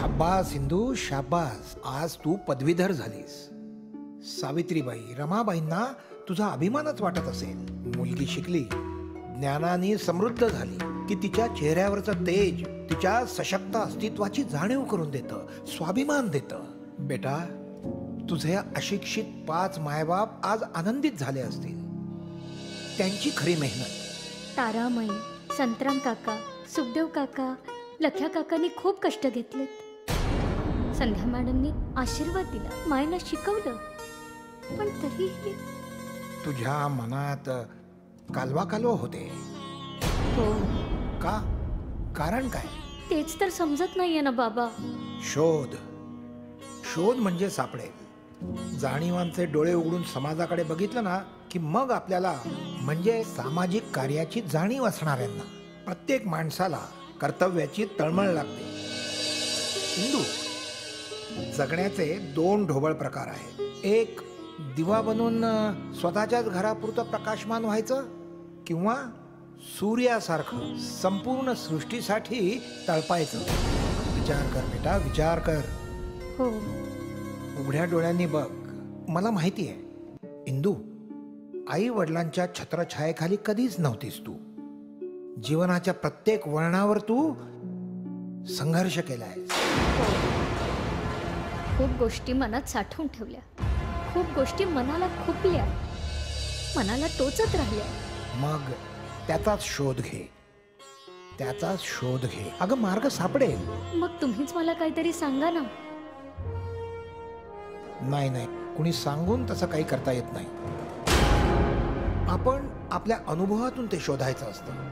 शाबास हिंदू शाबास, आज तू पदवीधर झालीस. सावित्रीबाई रमाबाईंना तुझा अभिमानच वाटत असेल. मुलगी शिकली, ज्ञानाने समृद्ध झाली की तिच्या चेहऱ्यावरचं तेज तिच्या सशक्त अस्तित्वाची जाणीव करून देतं, स्वाभिमान देतं. बेटा, तुझे अशिक्षित 5 मायबाप आज आनंदित झाले असतील. त्यांची खरी मेहनत. तारामयी, संतराम काका, सुखदेव काका, लख्या काकांनी खूप कष्ट घेतलेत. संध्या मॅडमनी आशीर्वाद दिला, मायेनं शिकवलं, पण तरीही तुझ्या मनात कालवा कालवा होते. हो. का? कारण काय? तेच तर समजत नाहीये ना बाबा. शोध. शोध म्हणजे सापडेल. जाणीवांचे डोळे उघडून समाजाकडे बघितलं ना की मग आपल्याला, म्हणजे सामाजिक कार्याची जाणीव असणाऱ्यांना, प्रत्येक माणसाला कर्तव्याची तळमळ लागते. हिंदू, जगण्याचे 2 ढोबळ प्रकार आहेत. एक, दिवा बनून स्वतःच्याच घरापुरतं प्रकाशमान व्हायचं, किंवा सूर्यासारखं संपूर्ण सृष्टीसाठी तळपायचं. विचार कर बेटा, विचार कर. हो. उघड्या डोळ्यांनी बघ. मला माहिती आहे इंदू, आई वडिलांच्या छत्रछायेखाली कधीच नव्हतीस तू. जीवनाच्या प्रत्येक वळणावर तू संघर्ष केलाय. खूप गोष्टी मनात साठवून ठेवल्या, खूप गोष्टी मनाला खुपल्या, मनाला टोचत राहिल्या. मग त्याचाच शोध घे, त्याचाच शोध घे. अगं, मार्ग सापडेल. मग तुम्हीच मला काहीतरी सांगा ना. नाही नाही, कुणी सांगून तसं काही करता येत नाही. आपण आपल्या अनुभवातून ते शोधायचं असतं.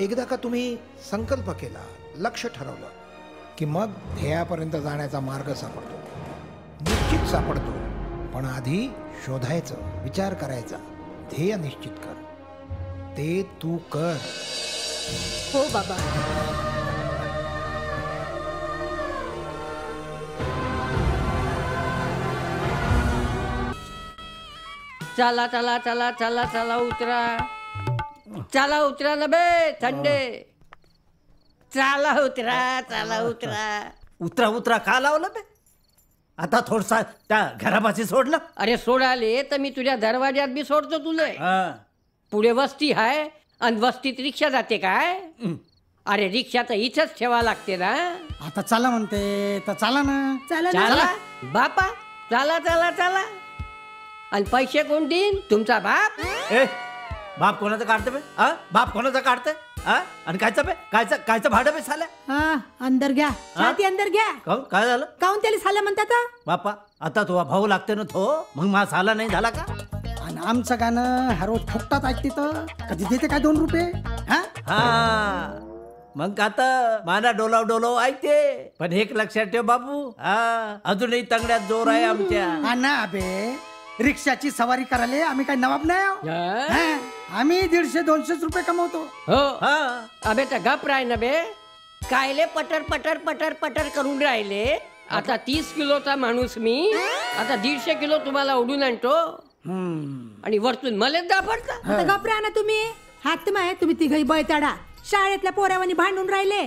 एकदा का तुम्ही संकल्प केला, लक्ष ठरवलं, की मग ध्येयापर्यंत जाण्याचा मार्ग सापडतो. निश्चित सापडतो. पण आधी शोधायचं, विचार करायचा, ध्येय निश्चित कर. ते तू कर. हो बाबा. चला चला चला चला चला उतरा, चला उतरा ना बे थंडे. चला उतरा, चला उतरा. उतरा उतरा का लावलं बे? आता थोडसा त्या घरापाशी सोडलं. अरे सोडाले तर मी तुझ्या दरवाज्यात बी सोडतो तुले. पुढे वस्ती आहे आणि वस्तीत रिक्षा जाते काय? अरे रिक्षा तर इथंच ठेवा लागते ना. आता चला म्हणते तर चला ना. चला बापा, चला चला चला. आणि पैसे कोण देईन? तुमचा बाप. ए, बाप कोणाचं काढते बे? बाप कोणाचं काढते? आणि कायचं बे? कायचं भाडं बे साल्या? अंदर घ्या, छाती अंदर घ्या. काय झालं? काऊन त्याला साला म्हणतात? बापा, आता तो भाऊ लागते ना तो, मग मा साला नाही झाला का? आणि आमचं गाणं हर रोज फुकटात ऐकते तर कधी देते काय 2 रुपये? मग आता माना डोलाव ऐकते. पण एक लक्षात ठेव बाबू, अजूनही तंगड्यात जोर आहे आमच्या. ना अबे, रिक्षाची सवारी करायला आम्ही काय नवाब नाही आहो. आम्ही 150-200 रुपये कमवतो. हो. अबे तर गप राय ना बे. कायले पटर पटर पटर पटर करून राहिले. आता 30 किलोचा माणूस मी, आता 150 किलो तुम्हाला ओढून आणतो आणि वरतून मलेच दाफडता. गप राहा ना तुम्ही. हात माय, तुम्ही तिघही बळताडा शाळेतल्या पोरावानी भांडून राहिले.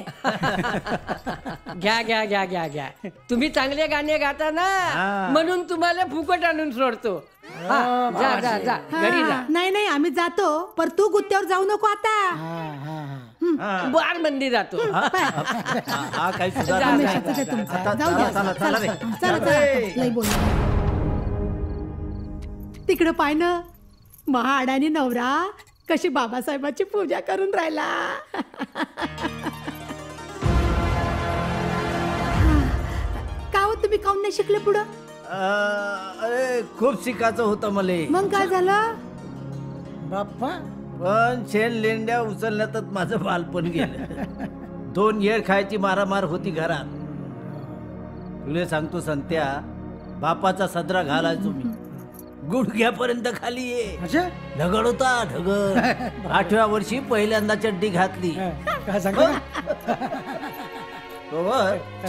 घ्या घ्या घ्या घ्या घ्या. तुम्ही चांगले गाणे गाता ना, म्हणून तुम्हाला फुकट आणून सोडतो. जा जा जा, घरी जा. नाही आम्ही जातो, पर तू गुत्त्यावर जाऊ नको आता. बार मंदी जातो. तिकडं पाय ना, महाअडाणी नवरा कशी बाबासाहेबाची पूजा करून राहिला. का हो, तुम्ही काऊन नाही शिकले पुढं? अरे खूप शिकायचं होतं मला. मग काय झालं बाप्पा? पण शेण लेंड्या उचलण्यातच माझं बालपण गेलं. 2 येळ खायची मारामार होती घरात. तुला सांगतो संत्या, बापाचा सदरा घालायचो मी, गुडघ्यापर्यंत खाली ये. ढगळ होता ढगळ. 8व्या वर्षी पहिल्यांदा चड्डी घातली. काय सांगतो?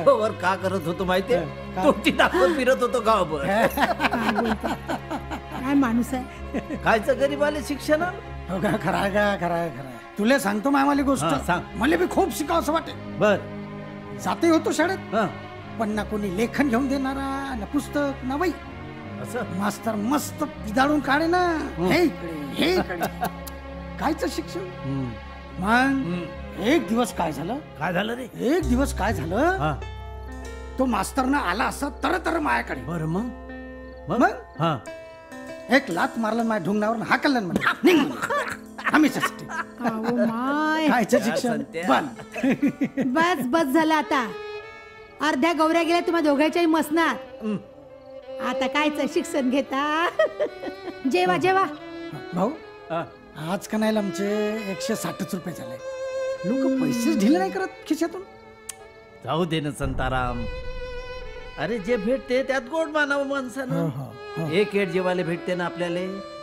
तोवर का करत होतो माहितीये? तोटी दाखवत फिरत होतो गावभर. काय माणूस आहे. कायचं गरीबाले शिक्षण. खराय तुला सांगतो मामाली गोष्ट. सांग. मला बी खूप शिकावं असं वाटे. बर. जाते होतो शाळेत, हा, पण ना कोणी लेखन घेऊन देणारा, ना पुस्तक, ना वही. असं मास्तर मस्त पिदाळून काढे ना, हे इकडे हे इकडे. कायचं शिक्षण. मग एक दिवस काय झालं, काय झालं रे? एक दिवस काय झालं, हा, तो मास्तरनं आला असा तर मायाकडे. बर मग मग हा, एक लात मारलं माझ्या ढुंगणावर, हाकललं मला, निघ म्हणलं. आम्हीच असते. अहो माय कायचं शिक्षण. संत्या. बंद. बस बस झालं आता. अर्ध्या गौऱ्या गेल्या तुम्हा दोघांच्याही मसनात. आता कायचं शिक्षण घेता. जेवा जेवा. भाऊ हा. आज का नाही आमचे 160 रुपये झाले. लोक पैसेच ढिले नाही करत खिशातून. जाऊ दे ना संताराम. अरे जे भेटते त्यात गोड मानावं माणसानं. एक एड जेवायला भेटते ना आपल्याला,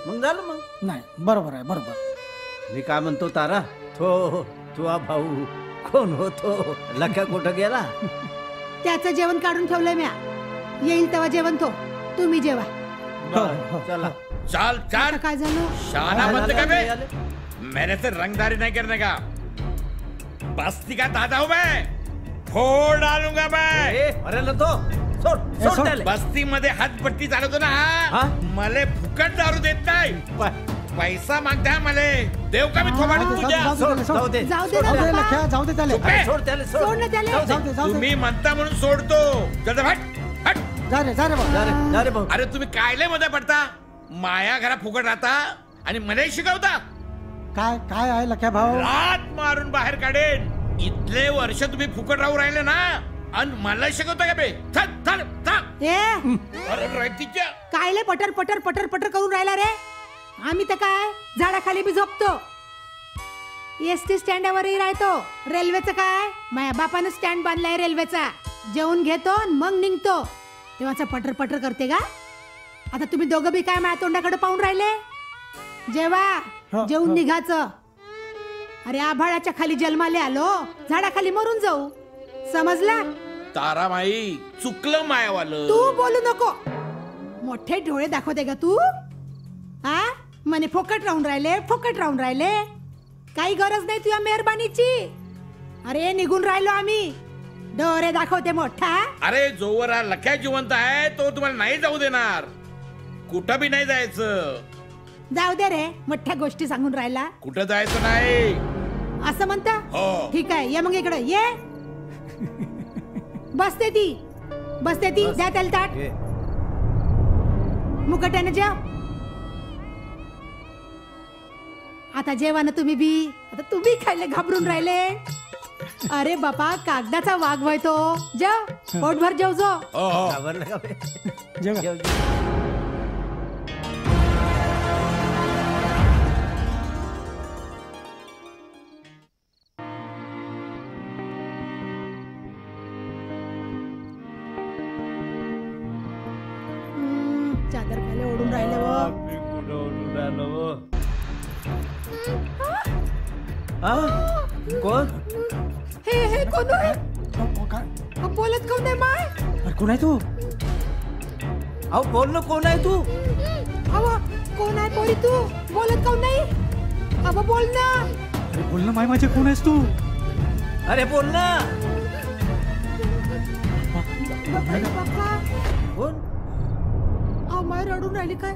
मग झालं मग. नाही बरोबर आहे, बरोबर. मी काय म्हणतो तारा, तो भाऊ कोण होतो? लख्या कुठं गेला? त्याचं जेवण काढून ठेवलंय म्या. येईल तेव्हा जेवण तो. तुम्ही जेवा. चला. चल चल आता काय झालं? शाना बंद कर बे. मेरे से रंगदारी नहीं करने का. बस्ती का दादा हूं मैं. फोड़ डालूंगा मैं. अरे ना तो सोड सोड त्याले. बस्ती मध्ये हातपट्टी चालवतो ना हा? मले फुकट दारू देत नाही. पैसा मागताय मले. देव का मी थोबाडून तुझ्या. सोड, जाऊ दे. जाऊ दे जाऊ दे ना. लख्या, जाऊ दे त्याला. चुप आहे. सोड त्याले, सोड. सोड ना त्याले. जाऊ दे, जाऊ दे. तुम्ही म्हणता म्हणून सोडतो. चल हट हट. जा रे भाऊ. जा रे, जा रे भाऊ. अरे तुम्ही कायले मध्ये पडता. माया घरा फुकट राहता आणि मला शिकवता. काय काय आहे लख्या भाऊ. लात मारून बाहेर काढेन. इथले वर्ष तुम्ही फुकट राहू राहिले ना, आणि मला शिकवता का बे. चल चल चल. ए अरे रायतीच्या. कायले पटर पटर पटर पटर करून राहिला रे. आम्ही तर काय झाडाखाली बी झोपतो. एसटी स्टँडावरही राहतो. रेल्वेचं काय, माझ्या बापानं स्टँड बांधलाय रेल्वेचा. जेवून घेतो आणि मग निघतो. तेव्हाचा पटर पटर करते का. आता तुम्ही दोघं बी काय माझ्या तोंडाकडे पाहून राहिले. जेवा, जेवून निघाचं. अरे आभाळाच्या खाली जन्माले आलो, झाडाखाली मरून जाऊ. समजला. तारामाई चुकलं मायावालं. तू बोलू नको. मोठे डोळे दाखवते का तू. आ म्हणे फोकट राहून राहिले, फोकट राहून राहिले. काही गरज नाही तुझ्या मेहरबानीची. अरे निघून राहिलो आम्ही. डोळे दाखवते मोठा. अरे जोवर हा लख्या जिवंत आहे तो तुम्हाला नाही जाऊ देणार. कुठं बी नाही जायचं. जाऊ दे रे, मोठ्या गोष्टी सांगून राहिला. कुठं जायचं नाही. असं म्हणता. हो. ठीक आहे, ये मग इकडे ये. बसते ती, बसते ती. द्या त्याला ताट. मुकट्याने जेव. आता जेवा ना तुम्ही बी. आता तुम्ही खायला घाबरून राहिले. अरे बापा, कागदाचा वाघ व्हाय तो. जेव, पोटभर जेव जो. हो हो. आवरलं का बे? जेवा. जेव, जेव. चादर खाली ओढून राहिले व. मी कुठं उठून आलो? हा? कोण? हे कोण आहे. काय बोलत कोण आहे माय. अरे कोण आहे तू. अहो बोल ना, कोण आहे तू? अव कोण आहे पोरी तू. बोलत कोण नाही. अव बोल ना. अरे बोल ना माय, माझे कोण आहेस तू. अरे बोल ना. बाप्पा, कोण? अहो माय रडून राहिली काय.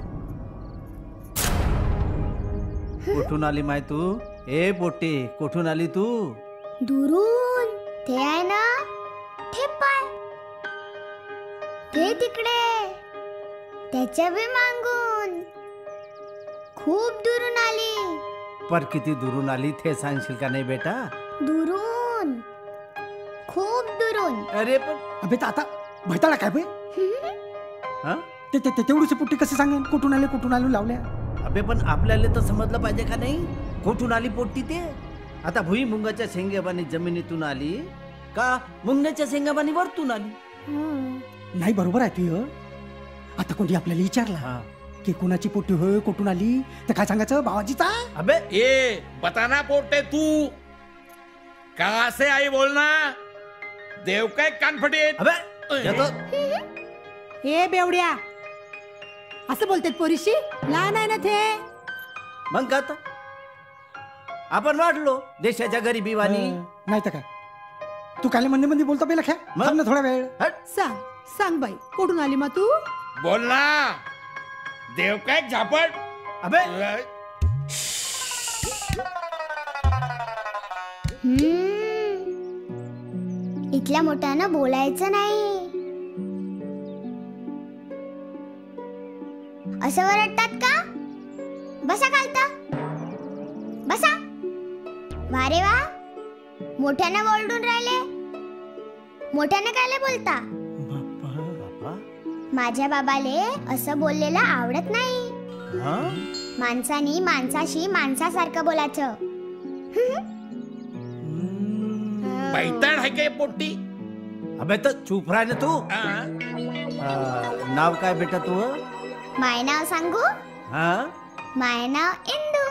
कुठून आली माय तू? ए पोटे, कुठून आली तू? दुरून. ते आहे ना, ते पाय, ते तिकडे, त्याच्या बी मागून. खूप दुरून आली. पर किती दुरून आली ते सांगशील का नाही बेटा? दुरून, खूप दुरून. अरे पण अबे आता भैताळा काय बे. हा? तेवढीची पुट्टी कशी सांगेन. कुठून आले कुठून आलो लावल्या. अबे पण आपल्याला तर समजलं पाहिजे का नाही, कुठून आली पोट्टी ते. आता भुईमुंगाच्या शेंगाबानी जमिनीतून आली का मुंगण्याच्या शेंगाबानी वरतून आली? नाही बरोबर आहे तुझं. आता कोणी आपल्याला विचारला हा. की कोणाची पोट्टी होय, कुठून आली, तर काय सांगायचं. भावाजीचा. अबे ए बताना पोटे तू कहा से आई बोलना. देव काय कान फटेल. अबे येतो. हे बेवड्या, असं बोलतात पोरीशी. लहान आहे ना ते. मग का आता आपण वाढलो देशाच्या गरिबीवानी. नाही तर काय. तू काले मंदी मंदी बोलतो बे लख्या थांब ना थोडा वेळ. सांग सांग बाई कुठून आली मग तू? बोल ना. देव काय झापड. अबे इथल्या मोठ्यानं बोलायचं नाही. असं वरडतात का? बसा खालता बसा. वारे वा मोठ्यानं ओरडून राहिले. मोठ्यानं काय बोलता? बाप्पा माझ्या बाबाले असं बोललेलं आवडत नाही. माणसानी माणसाशी माणसासारखं बोलायचं. बैताड आहे काय पोट्टी. अबे तर चुप राह ना तू. नाव काय बेटा तू? माय नाव सांगू? माय नाव इंदू.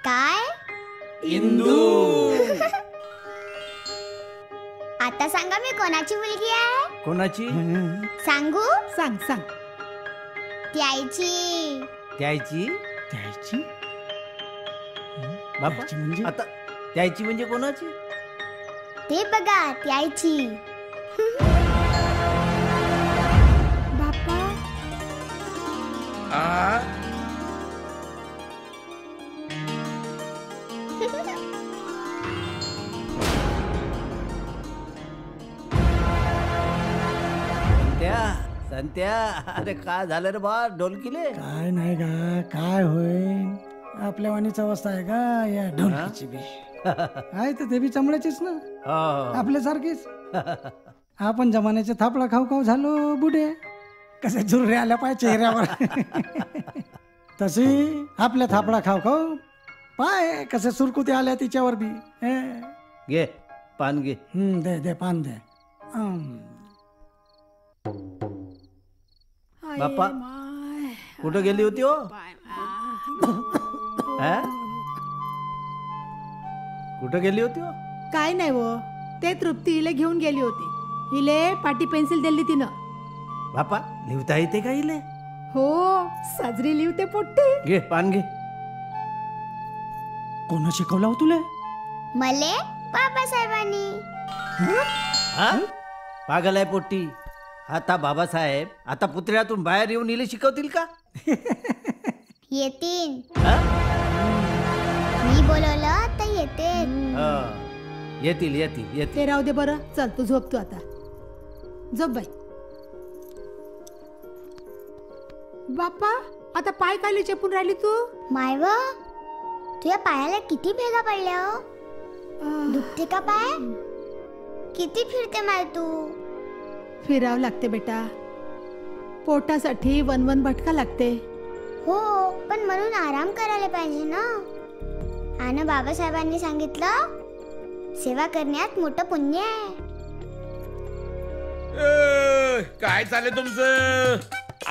काय इंदू. आता सांगा मी कोणाची मुलगी आहे? कोणाची? सांगू? सांग सांग. त्याची. त्याची? त्याची बाप्पा म्हणजे? आता त्याची म्हणजे कोणाची? ते बघा त्याची. बाप्पा संत्या अरे काय झालं रे बा ढोलकीले? काय नाही का काय होईल आपल्या वाणीच अवस्था आहे का या ढोलकीची बी. आहे तर ते बी चमड्याचीच ना आपल्यासारखीच. आपण जमान्याचे थापडा खाऊ खाऊ झालो बुडे. कसे झुररे आल्या पाय चेहऱ्यावर. तशी आपल्या थापडा खाऊ खाऊ पाय कसे सुरकुते आल्या तिच्यावर बी. घे पान घे. दे दे पान दे. बाप्पा कुठं गेली होती हो? कुठं गेली होती हो? काय नाही वो ते तृप्ती इले घेऊन गेली होती. इले पाटी पेन्सिल दिली तिनं. बाप्पा लिहिता येते का इले? हो साजरी लिवते पोट्टी. घे पान घे. कोण शिकवला हो तुले? मले बाबासाहेबांनी. पागल आहे पोट्टी. आता बाबासाहेब आता पुतळ्यातून बाहेर येऊन इले शिकवतील का? येतील. मी बोलवलं तर येतील. येतील येतील येतील. ते राहू दे बरं. चल तू झोप तू आता. झोप बाई. बाप्पा आता पाय काली चेपून राहिली तू? मायव तुझ्या पायाला किती भेगा पडल्या हो? दुखते का पाय? किती फिरते माय तू? फिरावं लागते बेटा. पोटासाठी वन भटका लागते. हो पण म्हणून आराम करायला पाहिजे ना. आणि बाबासाहेबांनी सांगितलं सेवा करण्यात मोठं पुण्य आहे. काय चाललंय तुमचं?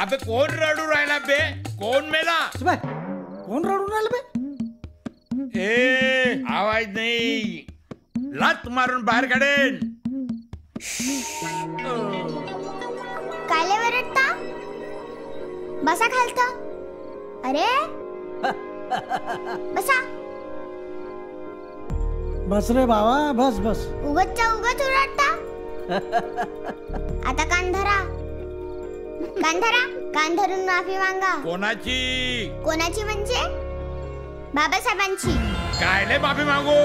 अबे कोण रडू राहिला बे? कोण मेला? कोण रडून राहिलं बे? ए आवाज नाही. लात मारून बाहेर काढेन. कायले वरडता? बसा खालता. अरे बसा. बस रे बाबा बस बस. उगतच्या उगत ओरडता. आता कान धरा. कान धरा. कान धरून माफी मागा. कोणाची? कोणाची म्हणजे बाबासाहेबांची. कायले माफी मागू?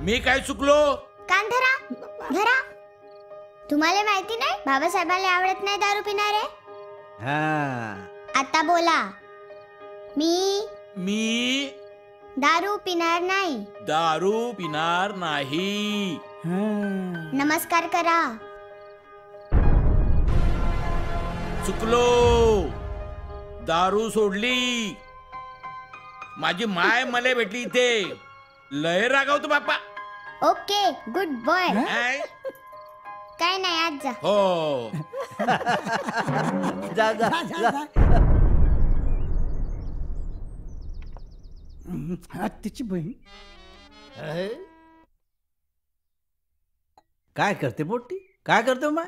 मी काय चुकलो? कान धरा. धरा. तुम्हाला माहिती नाही बाबासाहेबांना आवडत नाही दारू पिणारे. आता बोला. मी दारू पिणार नाही. दारू पिणार नाही. नमस्कार करा. चुकलो. दारू सोडली. माझी माय मला भेटली इथे. लय रागावतो बाप्पा. Okay good boy. काय नाही आज जा. हो जा जा जा. तिची बहीण काय करते पोट्टी? काय करते माय?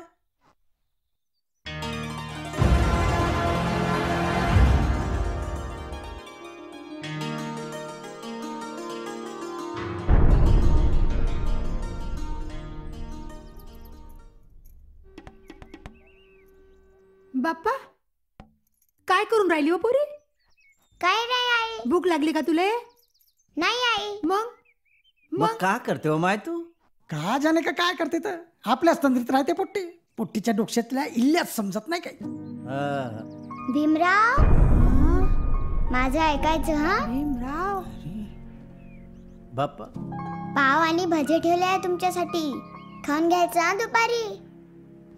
बाप्पा काय करून राहिली हो पोरी? काय नाही आई. भूक लागली का तुले? नाही आई. मग का करते हो माय तू? का जाणे का काय करते तर आपल्याच तंद्रीत राहते पोट्टी. पोट्टीच्या डोक्यातल्या इल्ल्याच समजत नाही काही. भीमराव माझं ऐकायचं हा. भीमराव बाप्पा पाव आणि भजे ठेवले आहे तुमच्यासाठी. खाऊन घ्यायचं हा दुपारी.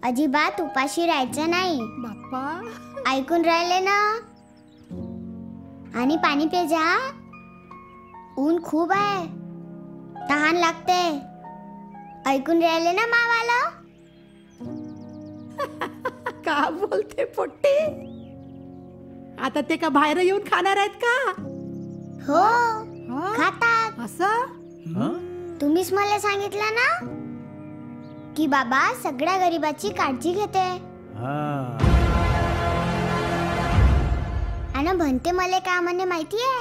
अजिबात उपाशी राहायचं नाही. बाप्पा ऐकून राहिले ना? आणि पाणी पे जा. ऊन खूप आहे. तहान लागते. ऐकून राहिले ना मावाला? का बोलते पोट्टी? आता ते का बाहेर येऊन खाणार आहेत का? हो हा? खातात. असं तुम्हीच मला सांगितलं ना की बाबा सगळ्या गरिबाची काळजी घेते. आणि म्हणते मला काय म्हणे माहितीये?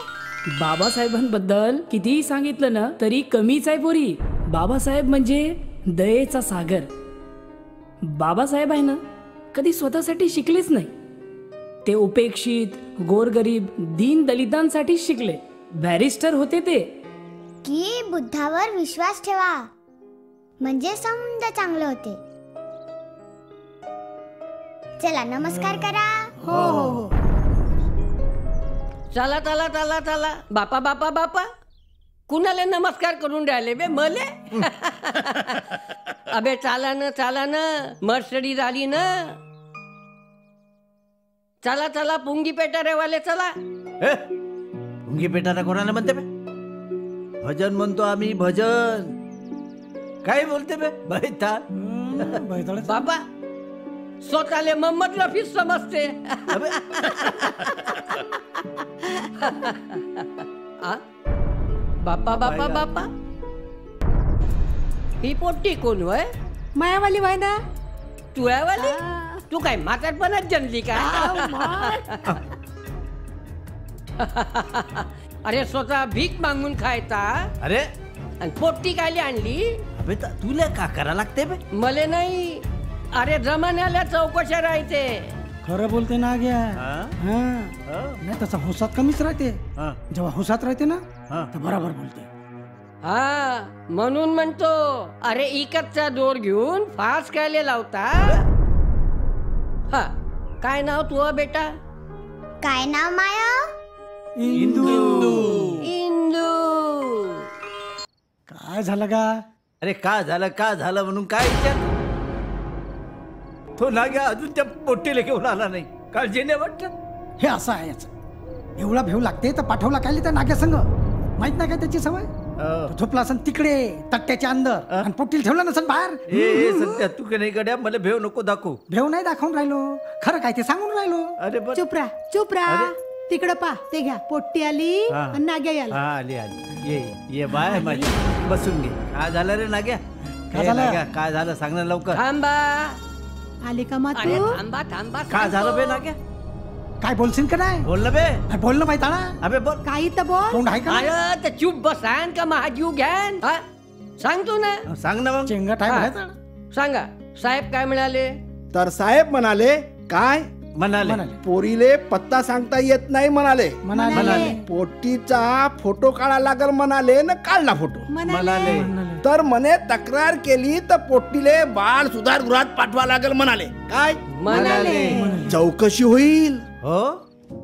बाबासाहेबांबद्दल कितीही सांगितलं ना तरी कमीच आहे पोरी. बाबासाहेब म्हणजे दयेचा सागर. बाबासाहेब आहे ना कधी स्वतःसाठी शिकलेच नाही. ते उपेक्षित गोरगरीब दीन दलितांसाठी शिकले. बॅरिस्टर होते ते. की बुद्धावर विश्वास ठेवा म्हणजे समजा चांगलं होते. चला नमस्कार करा. हो हो हो. चला चला चला चला. बापा बापा बापा कुणाला नमस्कार करून राहिले बे मले? अबे चाला ना मर्सडी झाली ना. चला चला पुंगी पेटा रेवाले चला. पुंगी पेटाना कोणाला म्हणते बे? भजन म्हणतो आम्ही भजन. काय बोलते बे? बैठा बाबा स्वतःले मोहम्मद रफी समजते. आ? बापा बापा बापा ही पोट्टी कोण वय? मायावाली वय ना. तू आहे वाली? तू काय म्हातारपणात जन्मली का? अरे स्वतः भीक मागून खायचा. अरे आणि पोट्टी कायली आणली? अबे तुला का करा लागते बे? मले नाही. अरे जमान्याला चौकशा राहते. खरं बोलते ना घ्या. नाही तसा हुसात कमीच राहते. जेव्हा हुसात राहते ना तर बरोबर बोलते. हा म्हणून म्हणतो. अरे इकतचा दोर घेऊन फास कायले लावता? हा काय नाव तू बेटा? काय नाव माया? इंदू. काय झालं का? अरे का झालं म्हणून काय विचार? तो नाग्या अजून त्या पोट्टीला घेऊन आला नाही. काळजी नाही वाटत? हे असं आहे याचं. एवढा भेव लागते तर पाठवला काय त्या नाग्या संघ. माहित नाही काय त्याची सवय? तो झोपला असन तिकडे तट्ट्याच्या अंदर आणि पोट्टीला ठेवला नसन बाहेर. सध्या तू का नाही गड्या? मला भेव नको दाखवू. भेव नाही दाखवून राहिलो. खरं काय ते सांगून राहिलो. अरे चुप राहा. तिकडं पा ते घ्या. पोट्टी आली आणि नाग्या याला. आली ये बाय माझी. बसून घे. काय झालं रे नाग्या? काय झालं? काय झालं सांग ना लवकर. थांबा. आली का मा अरे तू? थांबा थांबा. काय झालं बे नाग्या? काय बोलशील का नाही? बोल ना बे. बोल ना माहिती ना. अबे बोल. काही तर बोल. तोंड आहे का? अरे तर चुप बसान का महाजीव घ्यान? हा? सांगतो ना. सांग ना मग. चेंगट हा. आहे. सांगा साहेब काय म्हणाले? तर साहेब म्हणाले काय? म्हणाले पोरीले पत्ता सांगता येत नाही म्हणाले. म्हणाले. पोट्टीचा फोटो काढा लागल म्हणाले न काढला फोटो. म्हणाले. तर म्हणे तक्रार केली तर पोट्टीले बाळ सुधारगृहात पाठवा लागल म्हणाले. काय? म्हणाले. चौकशी होईल. हो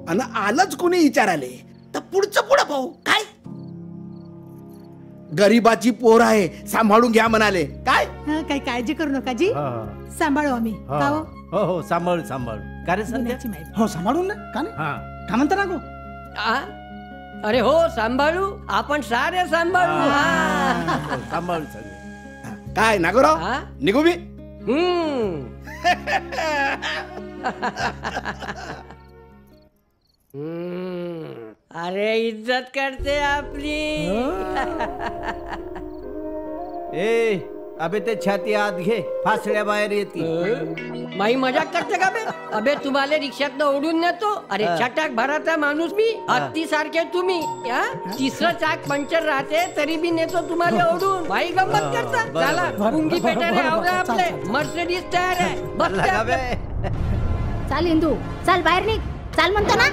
आणि आलंच कोणी विचाराले तर पुढचं पुढं पाहू. काय? गरीबाची पोर आहे सांभाळून घ्या म्हणाले. काय? काही काळजी करू नका जी. सांभाळू आम्ही. का हो? हो सांभाळू काय रे सध्या? पुण्याची माहिती. हो सांभाळून ना का नाही? का म्हणता ना गो? आ? अरे हो सांभाळू. आपण सारे सांभाळू. हा. सांभाळू सगळे. काय नागोराव हा? निघू मी? अरे इज्जत करते आपली. ए अबे ते छाती आत घे. फासड्या बाहेर येतील. माई मजाक करते का बे? अबे तुम्हाला रिक्षात ओढून नेतो. अरे छटाक भराचा माणूस मी. हत्ती सारखे तुम्ही. तिसरं चाक पंक्चर राहते तरी बी नेतो तुम्हाला ओढून. माई गंमत करता. चला पुंगी पेटारे आवरा आपले. मर्सिडीज तयार आहे. बस चाल इंदू चाल बाहेर निघ. चाल म्हणतो ना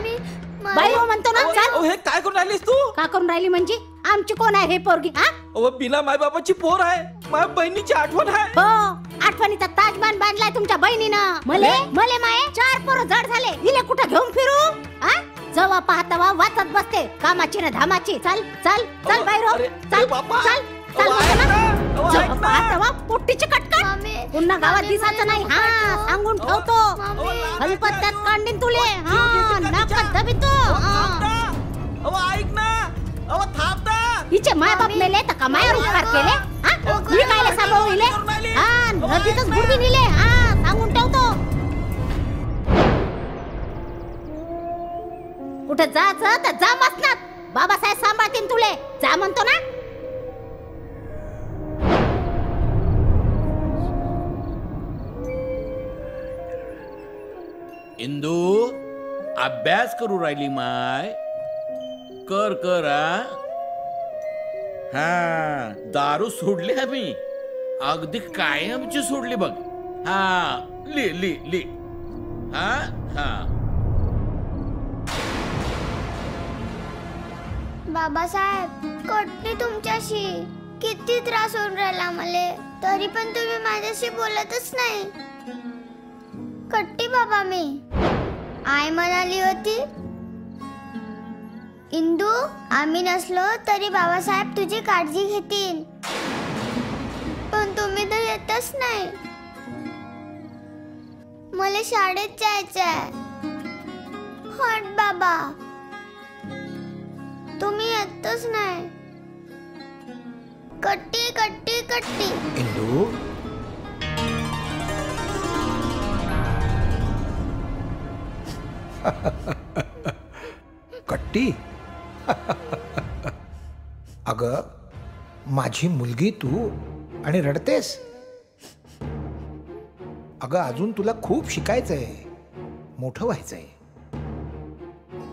बाई हो म्हणतो ना. चाल. हे काय करून राहिलीस तू? का करून राहिली म्हणजे? आमची कोण आहे हे पोरगी? हा अहो बिना मायबापाची पोर आहे. माझ्या बहिणीची आठवण आहे. हो आठवणीचा ताजमान बांधलाय तुमच्या बहिणीनं. मले मले माये 4 पोरं जड झाले. हिला कुठं घेऊन फिरू? हा जवा पाहता वाचत बसते कामाची ना धामाची. चाल चाल चाल बाहेर हो. चाल चाल चाल म्हणतो ना. जवा पाहता पोट्टीची कटकट पुन्हा गावात दिसायचं नाही. हा सांगून ठेवतो. हलपत्त्यात कांडीन तुले. हा नाकात दबितो. ऐक ना. थांब ना. हिचे माय बाप मेले तर का मायावर उपकार केले? हा मी कायले सांभाळले? हा नदीतच बुडवी नेले. हा सांगून ठेवतो. कुठे जायचं तर जा मसनात. बाबासाहेब सांभाळतील तुले. जा म्हणतो ना. इंदू अभ्यास करू राहिली माय. कर कर. हा दारू सोडली आम्ही. अगदी कायमची सोडली बघ. हा ली ली ली. हा हा बाबासाहेब कटली तुमच्याशी. किती त्रास होऊन राहिला मले, तरी पण तुम्ही माझ्याशी बोलतच नाही. कट्टी बाबा मी. आई म्हणाली होती इंदू आम्ही नसलो तरी बाबासाहेब तुझी काळजी घेतील. पण तुम्ही तर येतच नाही. मला शाळेत जायचंय. हट बाबा तुम्ही येतच नाही. कट्टी कट्टी कट्टी. इंदू कट्टी. अग माझी मुलगी तू आणि रडतेस. अगं अजून तुला खूप शिकायचंय, मोठं व्हायचंय.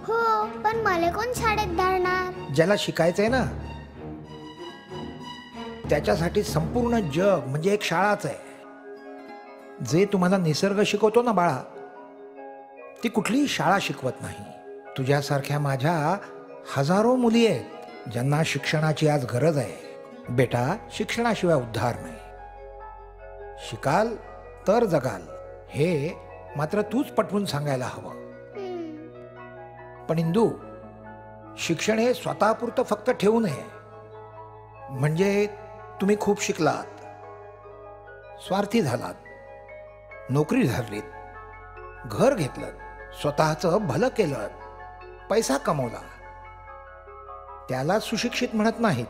हो पण मला कोण शाळेत धाडणार? ज्याला शिकायचंय ना त्याच्यासाठी संपूर्ण जग म्हणजे एक शाळाच आहे. जे तुम्हाला निसर्ग शिकवतो ना बाळा, ती कुठलीही शाळा शिकवत नाही. तुझ्यासारख्या माझ्या हजारो मुली आहेत ज्यांना शिक्षणाची आज गरज आहे. बेटा शिक्षणाशिवाय उद्धार नाही. शिकाल तर जगाल हे मात्र तूच पटवून सांगायला हवं. पण इंदू शिक्षण हे स्वतःपुरतं फक्त ठेवू नये. म्हणजे तुम्ही खूप शिकलात, स्वार्थी झालात, नोकरी धरलीत, घर घेतलं, स्वतःचं भलं केलं, पैसा कमवला, त्याला सुशिक्षित म्हणत नाहीत.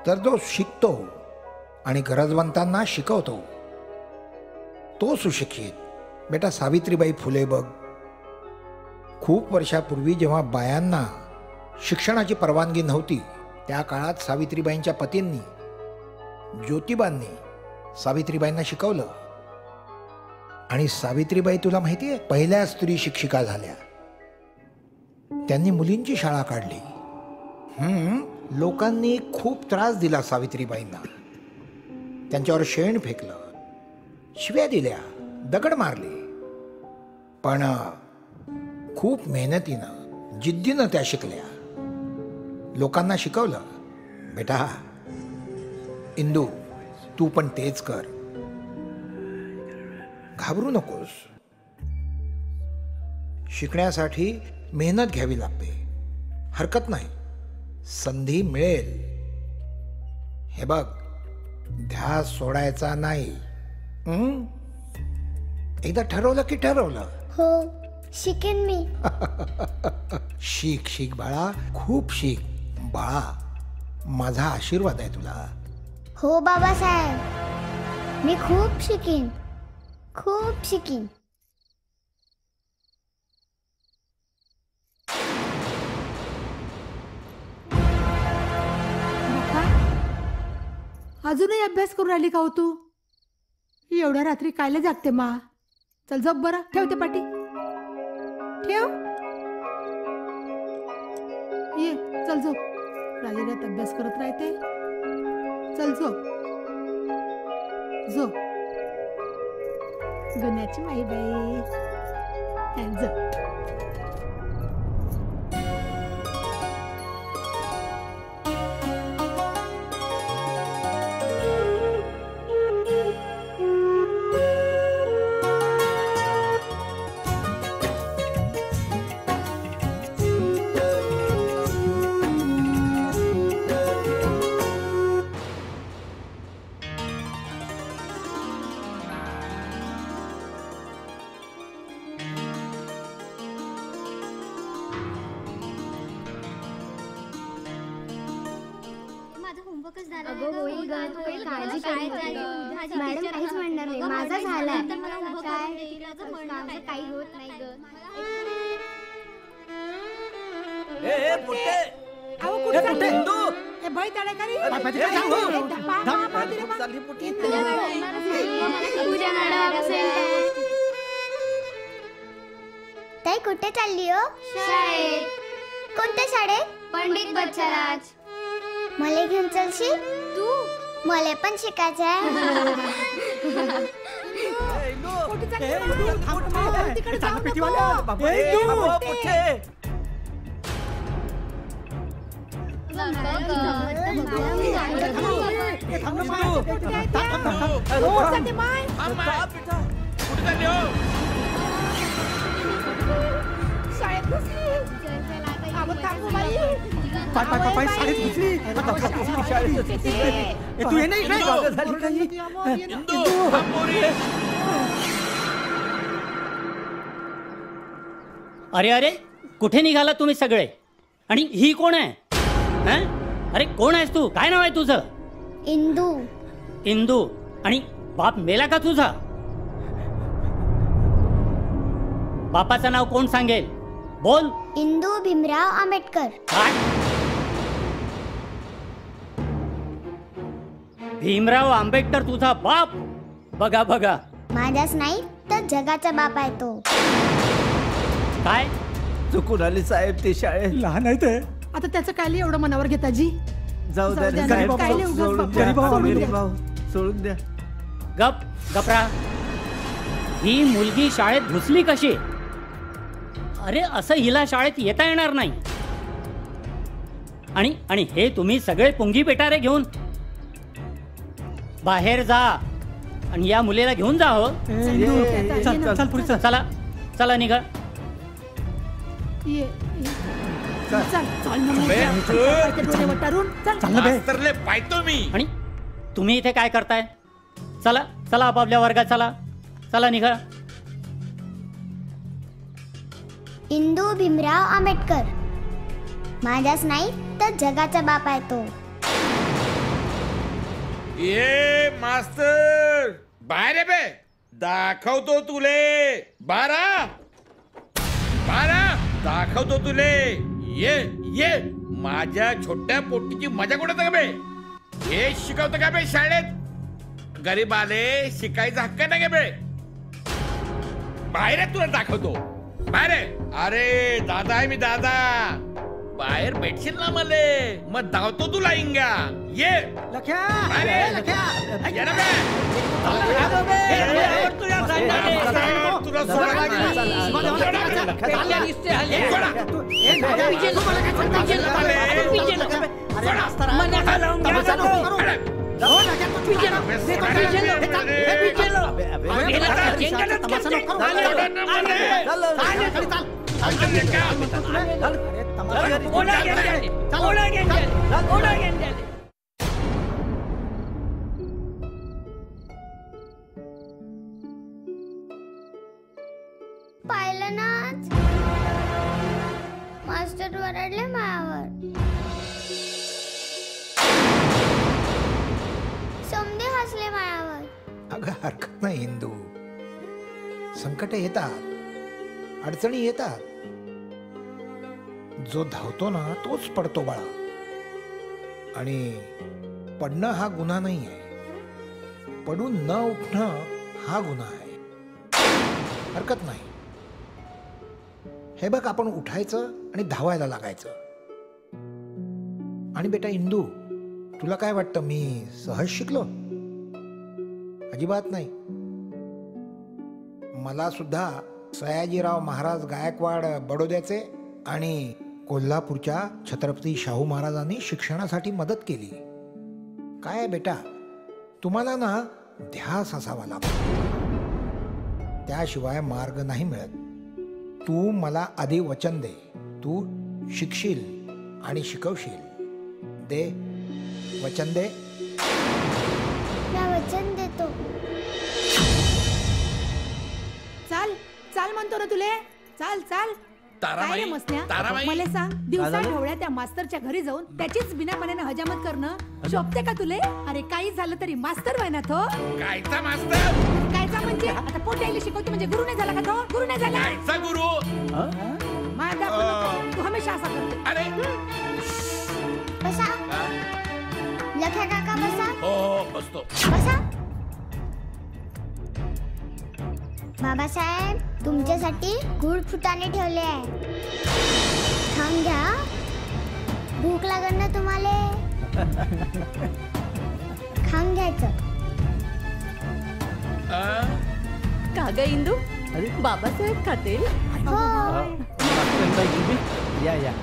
तर जो शिकतो आणि गरजवंतांना शिकवतो तो सुशिक्षित. बेटा सावित्रीबाई फुले बघ, खूप वर्षापूर्वी जेव्हा बायांना शिक्षणाची परवानगी नव्हती त्या काळात सावित्रीबाईंच्या पतींनी ज्योतिबांनी सावित्रीबाईंना शिकवलं. आणि सावित्रीबाई तुला माहितीये पहिल्या स्त्री शिक्षिका झाल्या. त्यांनी मुलींची शाळा काढली. लोकांनी खूप त्रास दिला सावित्रीबाईंना. त्यांच्यावर शेण फेकलं, शिव्या दिल्या, दगड मारले. पण खूप मेहनतीनं जिद्दीनं त्या शिकल्या, लोकांना शिकवलं. बेटा इंदू तू पण तेच कर. घाबरू नकोस. शिकण्यासाठी मेहनत घ्यावी लागते, हरकत नाही. संधी मिळेल. हे बघ ध्यास सोडायचा नाही. एकदा ठरवलं की ठरवलं. हो शिकेन मी. शिक शिक बाळा, खूप शिक बाळा. माझा आशीर्वाद आहे तुला. हो बाबासाहेब मी खूप शिकीन, खूप शिकीन. अजूनही अभ्यास करून राहिली का हो तू? एवढ्या रात्री कायला जागते मा? चल झोप बरं. ठेवते पाटी, ठेव. ये चल झोप. रात्री अभ्यास करत राहते. चल झोप झोप. गुन्ह्याची माई बाई जा. अगं होईल ग, तू काही काळजी करू मॅडम काहीच म्हणणार नाही, माझा झालाय. माझं काही होत नाही ग. अहो कुठे चालली? ए बाई तळेकरी ताई कुठे चालली हो? शाळेत. कोणत्या शाळेत? पंडित बच्चाराज. मला घेऊन चलशील? तू? मला पण शिकायचं आहे. तू ये नाही अरे अरे कुठे निघाला तुम्ही सगळे? आणि ही कोण आहे? हं? अरे कोण आहेस तू? काय नाव आहे तुझं? इंदू. इंदू. आणि बाप मेला का तुझा? बापाचं नाव कोण सांगेल? बोल. इंदू भीमराव आंबेडकर. काय? भीमराव आंबेडकर तुझा बाप? बघा बघा. माझाच नाही तर जगाचा बाप आहे तो. काय चुकून आली साहेब, ते शाळेत लहान आहे ते. आता त्याचं काय एवढं मनावर घेता जी? जाऊ द्या द्या, साहेब, काय नाही, उगाच सोडून बाप. द्या. गरीब भाऊ, गरीब भाऊ, सोडून द्या. गपरा. ही मुलगी शाळेत घुसली कशी? अरे असं हिला शाळेत येता येणार नाही. आणि हे तुम्ही सगळे पुंगी पेटारे घेऊन बाहेर जा आणि या मुलीला घेऊन जा. हो चल पुढे चल. चला चला निघा. ये चल चल ना मास्तरले पाहतो मी. आणि तुम्ही इथे काय करताय? चला चला आपापल्या वर्गात चला. चला निघा. इंदू भीमराव आंबेडकर माझाच नाही तर जगाचा बाप आहे तो. ये मास्तर बाहेर आहे बे. दाखवतो तुले. 12 दाखवतो तुले. ये ये माझ्या छोट्या पोटीची मजा कुठे का बे? हे शिकवतं का बे शाळेत? गरीबाले शिकायचा हक्क नाही का बे? बाहेर आहे, तुला दाखवतो. बाहेर आहे. अरे दादा आहे मी, दादा. बाहेर भेटशील ना मले, मग धावतो तुला इंगा. ये बाहेर ये. ये ना बे. तुला सोडा पाहिलं ना मास्टर वरडले मायावर. समजे हसले मायावर. अगं हरकत नाही हिंदू. संकट येतात, अडचणी येतात. जो धावतो ना तोच पडतो बाळा. आणि पडणं हा गुन्हा नाही आहे, पडून न उठणं हा गुन्हा आहे. हरकत नाही. हे बघ, आपण उठायचं आणि धावायला लागायचं. आणि बेटा इंदू, तुला काय वाटतं मी सहज शिकलो? अजिबात नाही. मला सुद्धा सयाजीराव महाराज गायकवाड बडोद्याचे आणि कोल्हापूरच्या छत्रपती शाहू महाराजांनी शिक्षणासाठी मदत केली. काय बेटा, तुम्हाला ना ध्यास असावा लागतो, त्याशिवाय मार्ग नाही मिळत. तू मला आधी वचन दे, तू शिकशील आणि शिकवशील. दे वचन, दे. मी वचन देतो. चाल चाल म्हणतो ना तुले. चाल चाल. काय रे मसन्या, ताराबाई. मला सांग, दिवसा ढवळ्या त्या मास्तरच्या घरी जाऊन त्याचीच बिनापणाने हजामत करणं शोभते का तुले? अरे काही झालं तरी मास्तर व्हाय ना तो. कायचा मास्तर? कायचा म्हणजे आता पोट यायला शिकवतो म्हणजे गुरु नाही झाला का तो? गुरु नाही झाला. कायचा गुरु? माझ्या तू हमेशा असा करतो. अरे बसा. लख्या काका बसा. हो बसतो. बसा. बाबासाहेब, तुमच्यासाठी गुळ फुटाणे ठेवले आहे, खाऊन घ्या. भूक लागल ना तुम्हाला, खाऊन घ्यायचं. का ग इंदू, बाबासाहेब खातील? हो. मास्तरबाई तुम्ही या या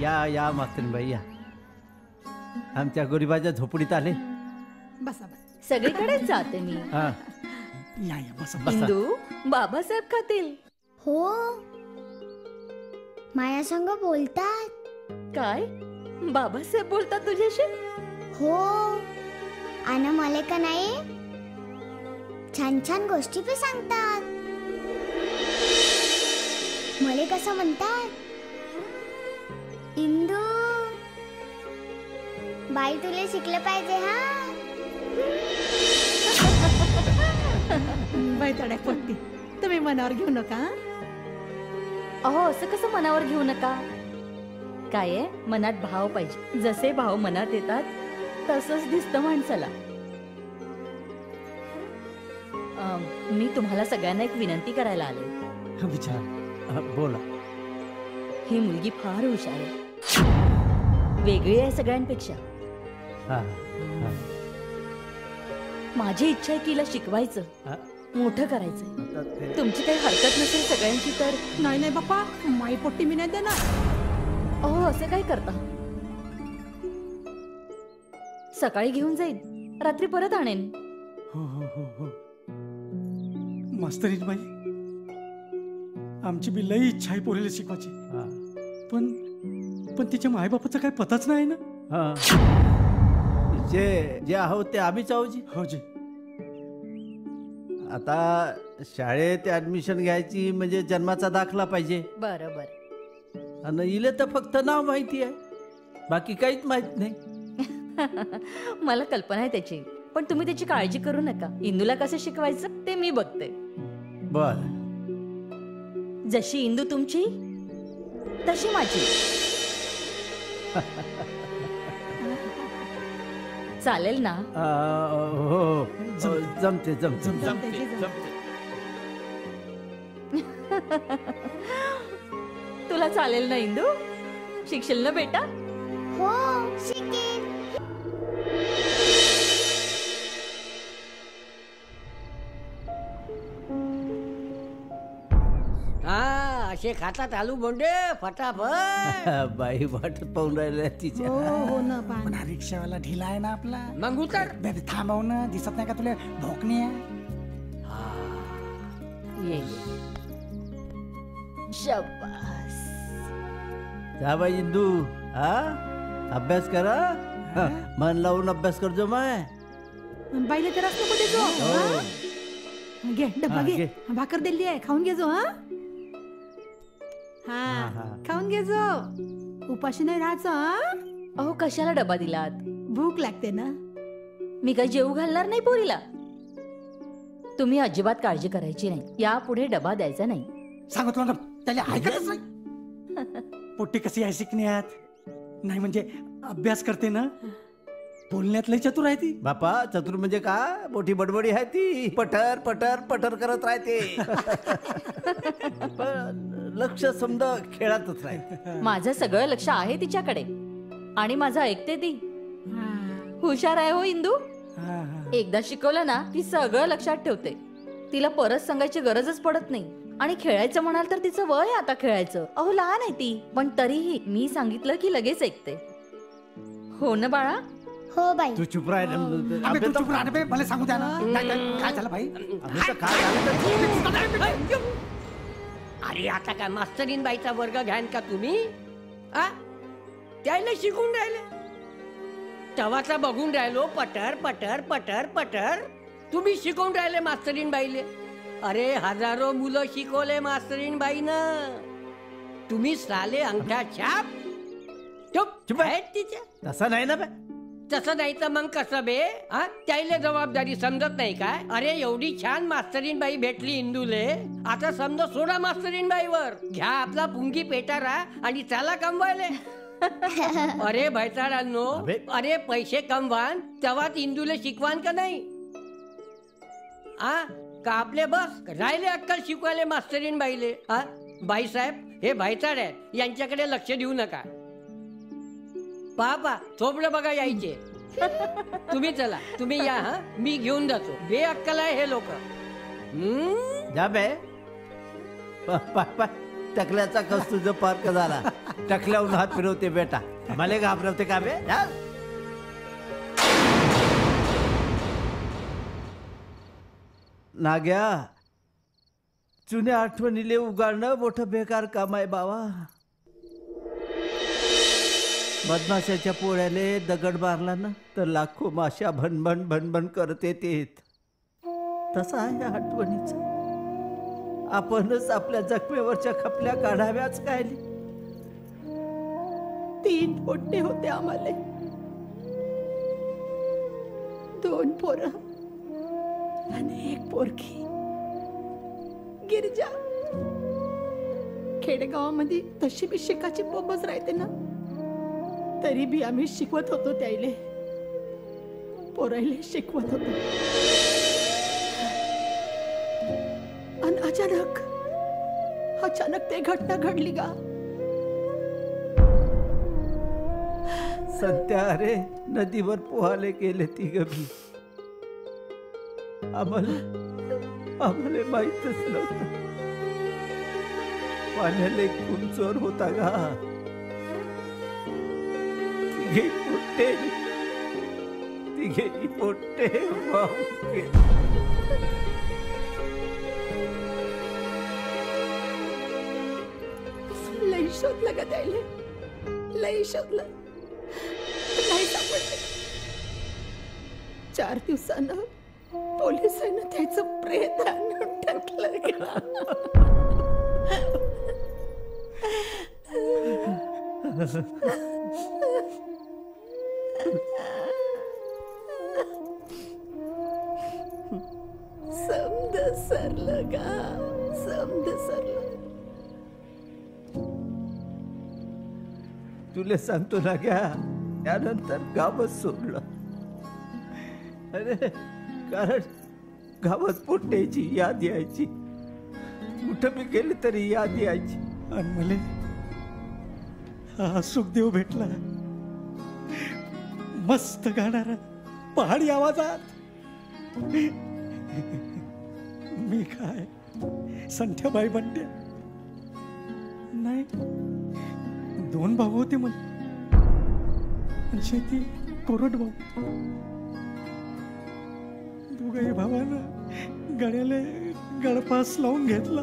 या या मास्तरबाई या. आमच्या गरीबाच्या झोपडीत आले. बसा. सगळीकडेच जाते मी. या या बसा. इंदू, बाबासाहेब खातील? हो, माया संग बोलतात. काय बाबासाहेब बोलतात तुझ्याशी? हो, आणि मला का नाही छान छान गोष्टी पण सांगतात. मला कसं म्हणतात, इंदू बाई तुला शिकलं पाहिजे हा. बाई तड्या पोट्टी, तुम्ही मनावर घेऊ नका. अहो, असं कसं मनावर घेऊ नका. काय आहे, मनात भाव पाहिजे. जसे भाव मनात येतात तसंच दिसतं माणसाला. मी तुम्हाला सगळ्यांना एक विनंती करायला आले. विचार. बोला. ही मुलगी फार हुशार आहे, वेगळी आहे सगळ्यांपेक्षा. माझी इच्छा आहे की हिला शिकवायचं, मोठं करायचं. तुमची काही हरकत नसेल सगळ्यांची तर? नाही नाही बाप्पा, माई पोट्टी मी नाही देणार. अहो, असं काय करता? सकाळी घेऊन जाईन, रात्री परत आणेन. हो हो हो हो. मास्तरीन बाई, आमची बी लई इच्छा आहे पोरीला शिकवायची, पण तिच्या मायबापाचा काही पताच नाही ना. जे जे आहोत ते आम्हीच आहोत जी. हो जी. आता शाळेत ऍडमिशन घ्यायची म्हणजे जन्माचा दाखला पाहिजे. बरोबर. आणि इले तर फक्त नाव माहिती आहे, बाकी काहीच माहित नाही. मला कल्पना आहे त्याची, पण तुम्ही त्याची काळजी करू नका. इंदूला कसं शिकवायचं ते मी बघते. बर. जशी इंदू तुमची तशी माझी. चालेल ना? हो, जमते जमते. तुला चालेल ना इंदू? शिकशील ना बेटा? हो, शिकेन. असे खातात आलू बोंडे फटाफट. बाई वाटत पाहून राहिल्या तिच्या. हो ना. पण हा रिक्षावाला ढिला आहे ना आपला. मग उतर. थांबव ना, दिसत नाही का तुला भोकणी आहे? ये शाबास. जा बाई इंदू, अभ्यास करा. मन लावून अभ्यास करजो माय. बाईला तर नको देजो. घे डब्बा घे, भाकर दिली आहे, खाऊन घेजो. हा खाऊन घेजो, उपाशी नाही राहायचं. अहो, कशाला डबा दिलात? भूक लागते ना. मी काही जेवू घालणार नाही पोरीला. तुम्ही अजिबात काळजी करायची नाही, यापुढे डबा द्यायचा नाही. सांगतो ना, त्याला ऐकतच नाही. पोट्टी कशी आहे शिकण्यात? नाही म्हणजे अभ्यास करते ना, बोलण्यात लय चतुर आहे ती. बापा, चतुर म्हणजे का? मोठी बडबडी आहे ती. पटर पटर पटर करत राहते. पण लक्ष समजा खेळातच राहते. माझं सगळं लक्ष आहे तिच्याकडे आणि माझं ऐकते ती. हुशार आहे हो इंदू. एकदा शिकवलं ना की सगळं लक्षात ठेवते. तिला परत सांगायची गरजच पडत नाही. आणि खेळायचं म्हणाल तर तिचं वय आहे आता खेळायचं. अहो लहान आहे ती, पण तरीही मी सांगितलं की लगेच ऐकते. हो ना बाळा? हो बाई. तू चुप राह ना. अबे तू चुप राहा ना बे, मला सांगू द्या ना. काय झालं भाई? काय झालं? अरे आता काय मास्तरीन बाईचा वर्ग घ्यान का तुम्ही? आ त्याला शिकून राहिले, तवाचा बघून राहिलो पटर पटर पटर पटर. तुम्ही शिकवून राहिले मास्तरीन बाईले. अरे हजारो मुलं शिकवले मास्तरीन बाईनं. तुम्ही साले अंगठा छाप चुप आहेत तिच्या. तसं नाही ना बे. तसं नाही तर मग कसं बे? हा त्याला जबाबदारी समजत नाही काय? अरे एवढी छान मास्तरीन बाई भेटली इंदूले, आता समजा सोडा मास्तरीन बाईवर, घ्या आपला पुंगी पेटारा आणि त्याला कमवायले. अरे भैसाळांनो, अरे पैसे कमवान तेव्हाच इंदूले शिकवान का नाही? आ का आपले बस राहिले अक्कल शिकवायले मास्तरीन बाईले? हा बाईसाहेब हे भैसाळ आहेत, यांच्याकडे लक्ष देऊ नका. पहा थोबडं बघा यायचे. तुम्ही चला, तुम्ही या. हा मी घेऊन जातो. बे अक्कल आहे हे लोक. जा बे. टकल्याचा कस तुझं पार्क झाला. टकल्याहून हात फिरवते बेटा, मला घाबरवते का बे? नाग्या, जुन्या आठवणीले उगाळणं मोठं बेकार काम आहे बाबा. बदमाशाच्या पोळ्याले दगड मारला ना तर लाखो माशा भनभन भनभन करत येतेत. तसा आहे आठवणीचा. आपणच आपल्या जखमेवरच्या खपल्या काढाव्याच काय? 3 पोट्टे होते आम्हाला, 2 पोरं आणि 1 पोरगी. गिरजा. खेडेगावामध्ये तशी बी शिकाची बोंबच राहते ना, तरी बी आम्ही शिकवत होतो त्याले, पोरायले शिकवत होतो. आणि अचानक ते घटना घडली का? सध्या अरे नदीवर पोहाले गेले ती गबी. आम्हाला माहीतच नव्हतं. पाण्याला खून चोर होता का? तिघे पोट्टे वाहून गेले. लई शोधलं का त्याले, लई शोधलं, नाही सापडले. 4 दिवसानं पोलिसांना त्याचं प्रेत आणून टाकलं. समद सरलं का? समद सरलं. तुला सांगतो ना घ्या, त्यानंतर गावच सोडलं. अरे कारण गावात पोट्याची याद यायची, कुठं मी गेले तरी याद यायची. आणि मला हा सुखदेव भेटला, मस्त गाणारा पहाडी आवाजात. मी काय संध्याबाई बनते नाही. 2 भाऊ होते मला, शेती कोरड भाऊ. दोघाही भावानं गळ्याला गळपास लावून घेतला.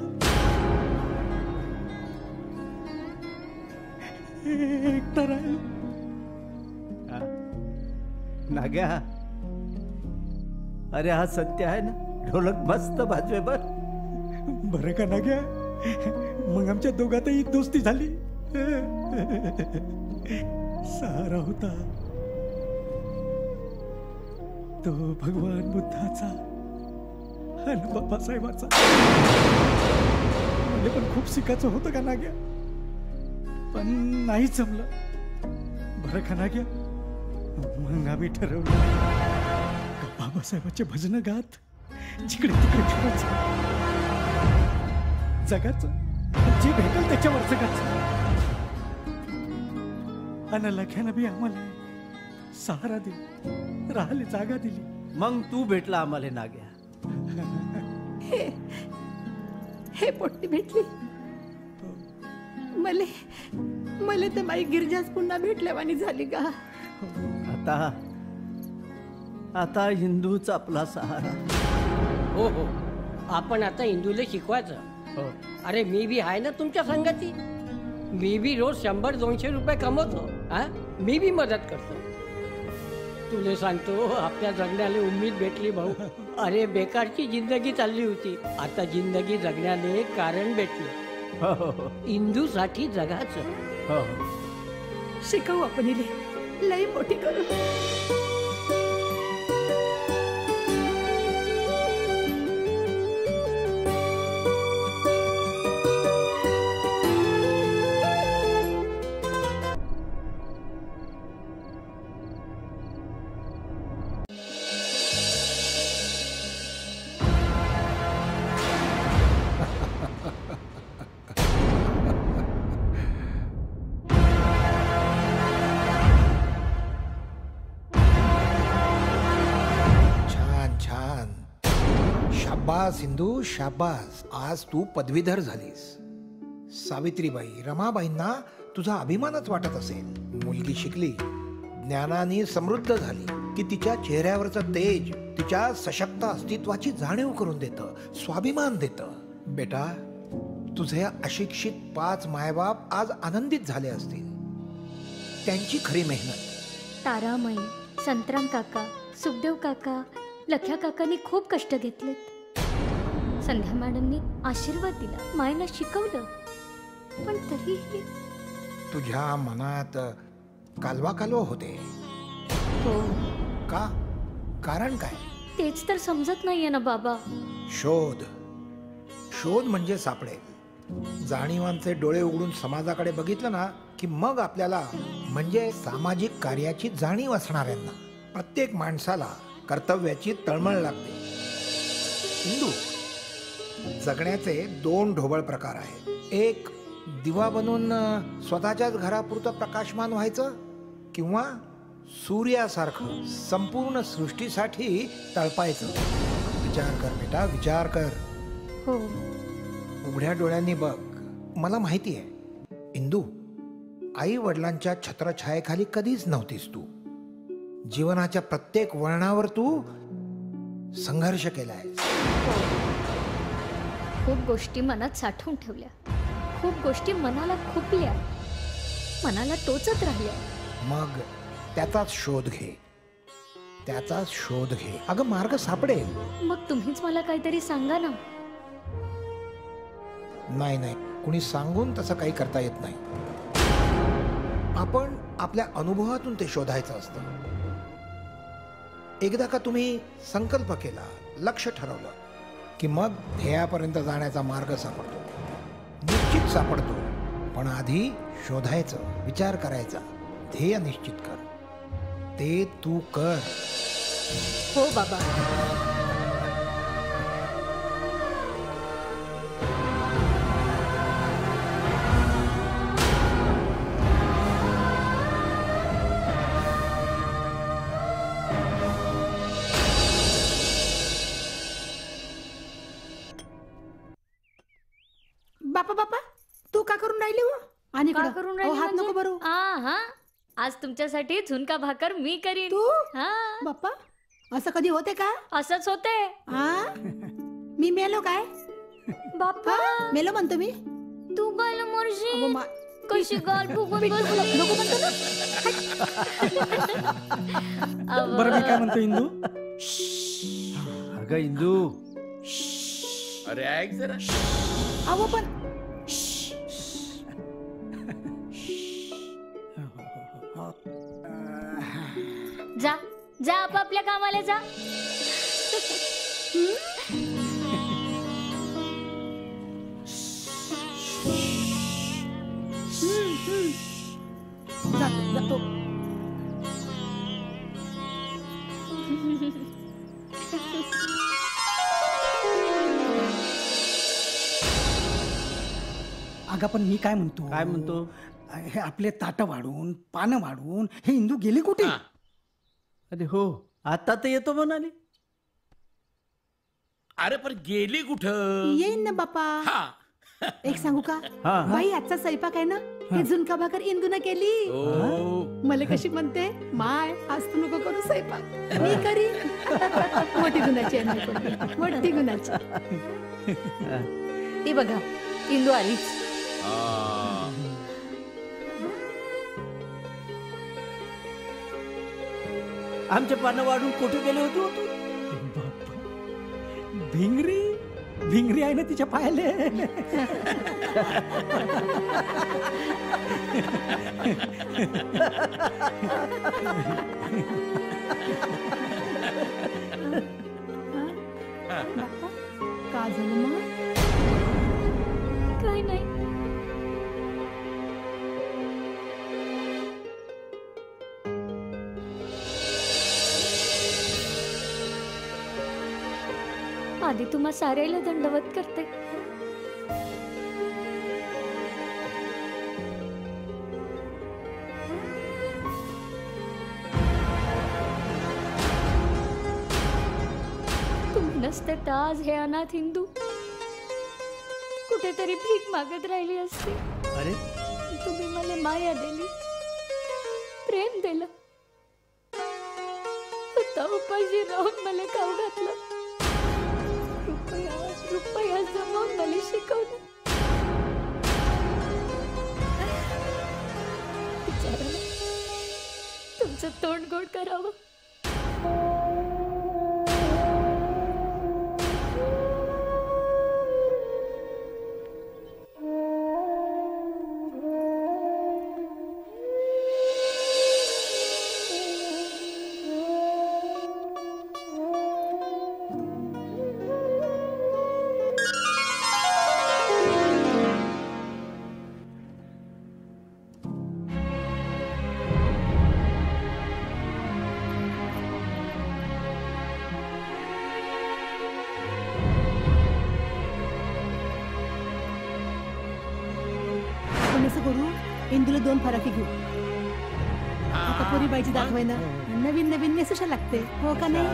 एकटा राहिलो. नाग्या, अरे हा सत्य आहे ना, ढोलक मस्त वाजवे बरं का नाग्या? मग आमच्या दोघातही दोस्ती झाली. सहारा होता तो भगवान बुद्धाचा आणि बाबासाहेबाचा. म्हणजे पण खूप शिकायचं होतं का नाग्या, पण नाही जमलं. बरं का नाग्या, मग आम्ही ठरवलं बाबासाहेबाचे भजन गात जिकडे तिकडे फिरायचं, जगाचं जे भेटेल त्याच्यावर जगाचं. आणि लख्यानं बी आम्हाला सहारा दिला, राहायला जागा दिली. मग तू भेटला आम्हाला नाग्या. हे पोट्टी भेटली मले मले तर माई गिरजाच पुन्हा भेटल्यावानी झाली का. आता हिंदूच आपला सहारा. हो हो, आपण आता इंदूला शिकवायचं. अरे मी बी आहे ना तुमच्या संगती. मी बी रोज 100-200 रुपये कमवतो. हा, मी बी मदत करतो. तुला सांगतो, आपल्या जगण्याला उम्मीद भेटली भाऊ. अरे बेकारची जिंदगी चालली होती, आता जिंदगी जगण्याने कारण भेटलं. इंदूसाठी जगाचं. शिकवू आपण हिला, लई मोठी करू. शाबास हिंदू, शाबास. आज तू पदवीधर झालीस. सावित्रीबाई, रमाबाईंना तुझा अभिमानच वाटत असेल. मुलगी शिकली, ज्ञानाने समृद्ध झाली की तिच्या चेहऱ्यावरचं तेज तिच्या सशक्त अस्तित्वाची जाणीव करून देतं, स्वाभिमान देतं. बेटा, तुझे अशिक्षित 5 मायबाप आज आनंदित झाले असतील. त्यांची खरी मेहनत. तारामयी, संतराम काका, सुखदेव काका, लख्या काकांनी खूप कष्ट घेतलेत. संध्या मॅडमनी आशीर्वाद दिला, मायनं शिकवलं, पण तरीही तुझ्या मनात कालवा कालवा होते. हो. का? कारण काय? तेच तर समजत नाहीये ना बाबा. शोध. शोध म्हणजे सापडेल. जाणीवांचे डोळे उघडून समाजाकडे बघितलं ना की मग आपल्याला, म्हणजे सामाजिक कार्याची जाणीव असणाऱ्यांना, प्रत्येक माणसाला कर्तव्याची तळमळ लागते. हिंदू, जगण्याचे 2 ढोबळ प्रकार आहेत. एक, दिवा बनून स्वतःच्याच घरापुरतं प्रकाशमान व्हायचं, किंवा सूर्यासारखं संपूर्ण सृष्टीसाठी तळपायचं. विचार कर बेटा, विचार कर. हो. उघड्या डोळ्यांनी बघ. मला माहिती आहे, इंदू, आई वडिलांच्या छत्रछायेखाली कधीच नव्हतीस तू. जीवनाच्या प्रत्येक वळणावर तू संघर्ष केलाय. खूप गोष्टी मनात साठवून ठेवल्या, खूप गोष्टी मनाला खुपल्या, मनाला टोचत राहिल्या. मग त्याचाच शोध घे, त्याचाच शोध घे. अगं, मार्ग सापडेल. मग तुम्हीच मला काहीतरी सांगा ना. नाही, कुणी सांगून तसं काही करता येत नाही. आपण आपल्या अनुभवातून ते शोधायचं असतं. एकदा का तुम्ही संकल्प केला, लक्ष ठरवलं, की मग ध्येयापर्यंत जाण्याचा मार्ग सापडतो. निश्चित सापडतो. पण आधी शोधायचं, विचार करायचा, ध्येय निश्चित कर. ते तू कर. हो बाबा. बापा, तू का करून राहिली हो? आणि का करून राहिली हात नको म्हणजे? बरू. हा, आज तुमच्यासाठी झुणका भाकर मी करीन. तू? हा. बाप्पा, असं कधी होते का? असंच होते. हा? मी मेलो काय? बाप्पा, मेलो म्हणतो मी. तू बाल मोरशी कशी गाल फुगून बसली. नको म्हणतो ना. बरं, मी काय म्हणतो इंदू? अगं इंदू, अरे ऐक जरा. अहो पण जा आपापल्या कामाला जा. जातो. अगं, पण मी काय म्हणतो? काय म्हणतो? हे आपले ताटं वाढून, पानं वाढून, हे इंदू गेली कुठे? अरे हो, आता तर येतो म्हणाली. अरे पण गेली कुठं? येईन ना बापा. हा. एक सांगू का बाई, आजचा स्वयंपाक आहे ना, हे झुणका भाकर इंदून केली. मला कशी म्हणते, माय आज तू नको करू स्वयंपाक, मी करी. मोठी गुणाची आहे, नाही कोणती, मोठी गुणाची. ती बघा इंदू आलीच. आमचे पानं वाढून कुठे गेले होते? भिंगरी भिंगरी आहे ना तिच्या पायाले. का झालं मग? काय नाही. आधी तुम्हा साऱ्याला दंडवत करते. तुम्ही नसते तर आज हे अनाथ हिंदू कुठेतरी भीक मागत राहिली असते. अरे तुम्ही मला माया दिली, प्रेम दिलं, आता उपाशी राहून मला खाऊ घातलं, रुपया जमवून मला शिकवलं. बिचाराला तुमचं तोंड गोड करावं. करू, इंदूला 2 फराकी घेऊ. आता पुरी बाईची दाखवाय ना, नवीन नवीन नेसूशा लागते, हो का नाही?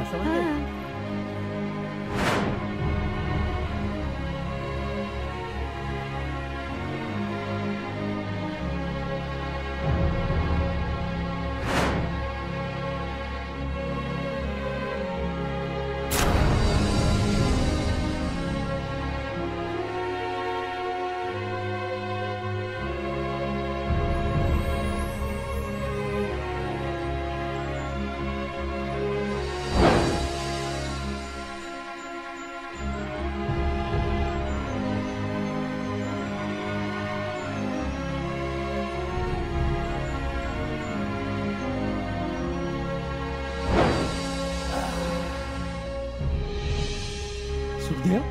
सुखदेव,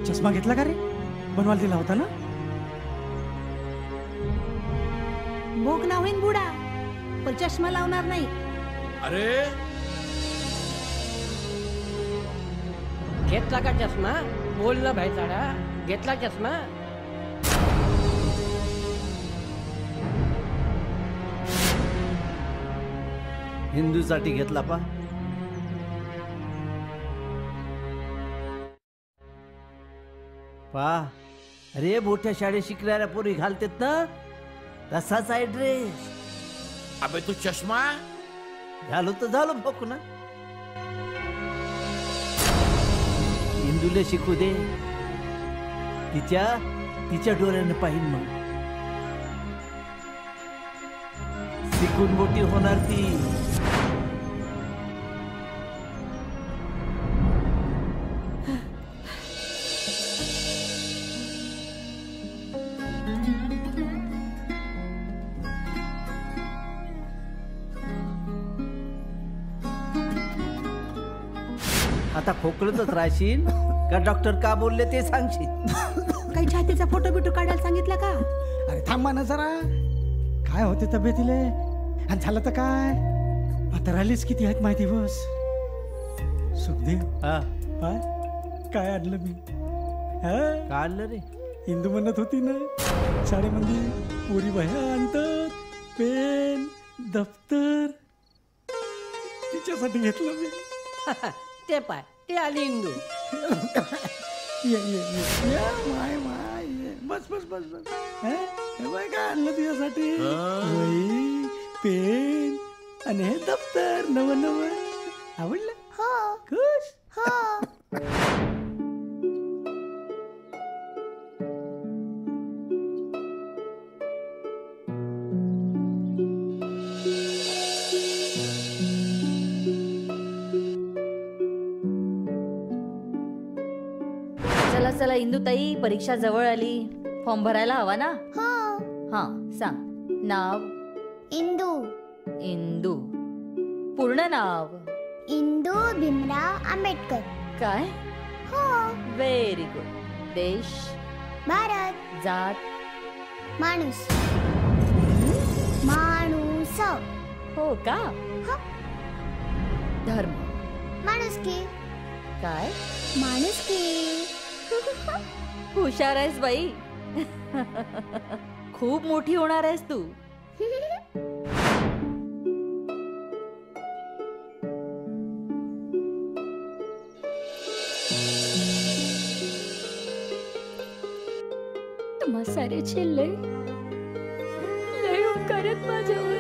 चष्मा घेतला का रे? बनवायला दिला होता ना? भोग ना होईन बुडा, पण चष्मा लावणार नाही. अरे घेतला का चष्मा? बोल ना भाई साडा, घेतला चष्मा? हिंदूसाठी घेतला पा. पा अरे मोठ्या शाळेत शिकणाऱ्या पोरी घालतेत ना, तसाच आहे ड्रेस. अबे तू चष्मा झालो तर झालो बघू ना. हिंदूला शिकू दे, तिच्या डोळ्यानं पाहिन मग. शिकून मोठी होणार ती. आता खोकलतच राहशील का? डॉक्टर का बोलले ते सांगशील? काही छातीचा फोटो बिटो काढायला सांगितलं का? अरे थांबा ना जरा, काय होते तब्येतीले? आणि झालं तर काय, आता राहिलीच किती आहेत माहिती बस. सुखदेव, पाय काय आणलं मी? काय आणलं रे? हिंदू म्हणत होती ना शाळेमध्ये पोरी वह्या आणतात, पेन, दफ्तर, तिच्यासाठी घेतलं मी. ते पाय, ते आली इंदू. ये माय माय ये. बस बस बस बस. हे बाय काय आणलं तुझ्यासाठी? वही, पेन आणि हे दप्तर नव नव. आवडलं? हो खुश? हो. चला चला इंदुताई, परीक्षा जवळ आली. फॉर्म भरायला हवा ना? हो. हा सांग. नाव? इंदू. इंदू. पूर्ण नाव? इंदू भीमराव आंबेडकर. काय? हो. Very good. देश? भारत. जात? माणूस. माणूस. हो का? हो. धर्म? माणुसकी. काय? माणुसकी. हुशार आहेस बाई. खूप मोठी होणार आहेस तू. तुम्हा साऱ्याचे लय लय उपकार आहेत माझ्यावर.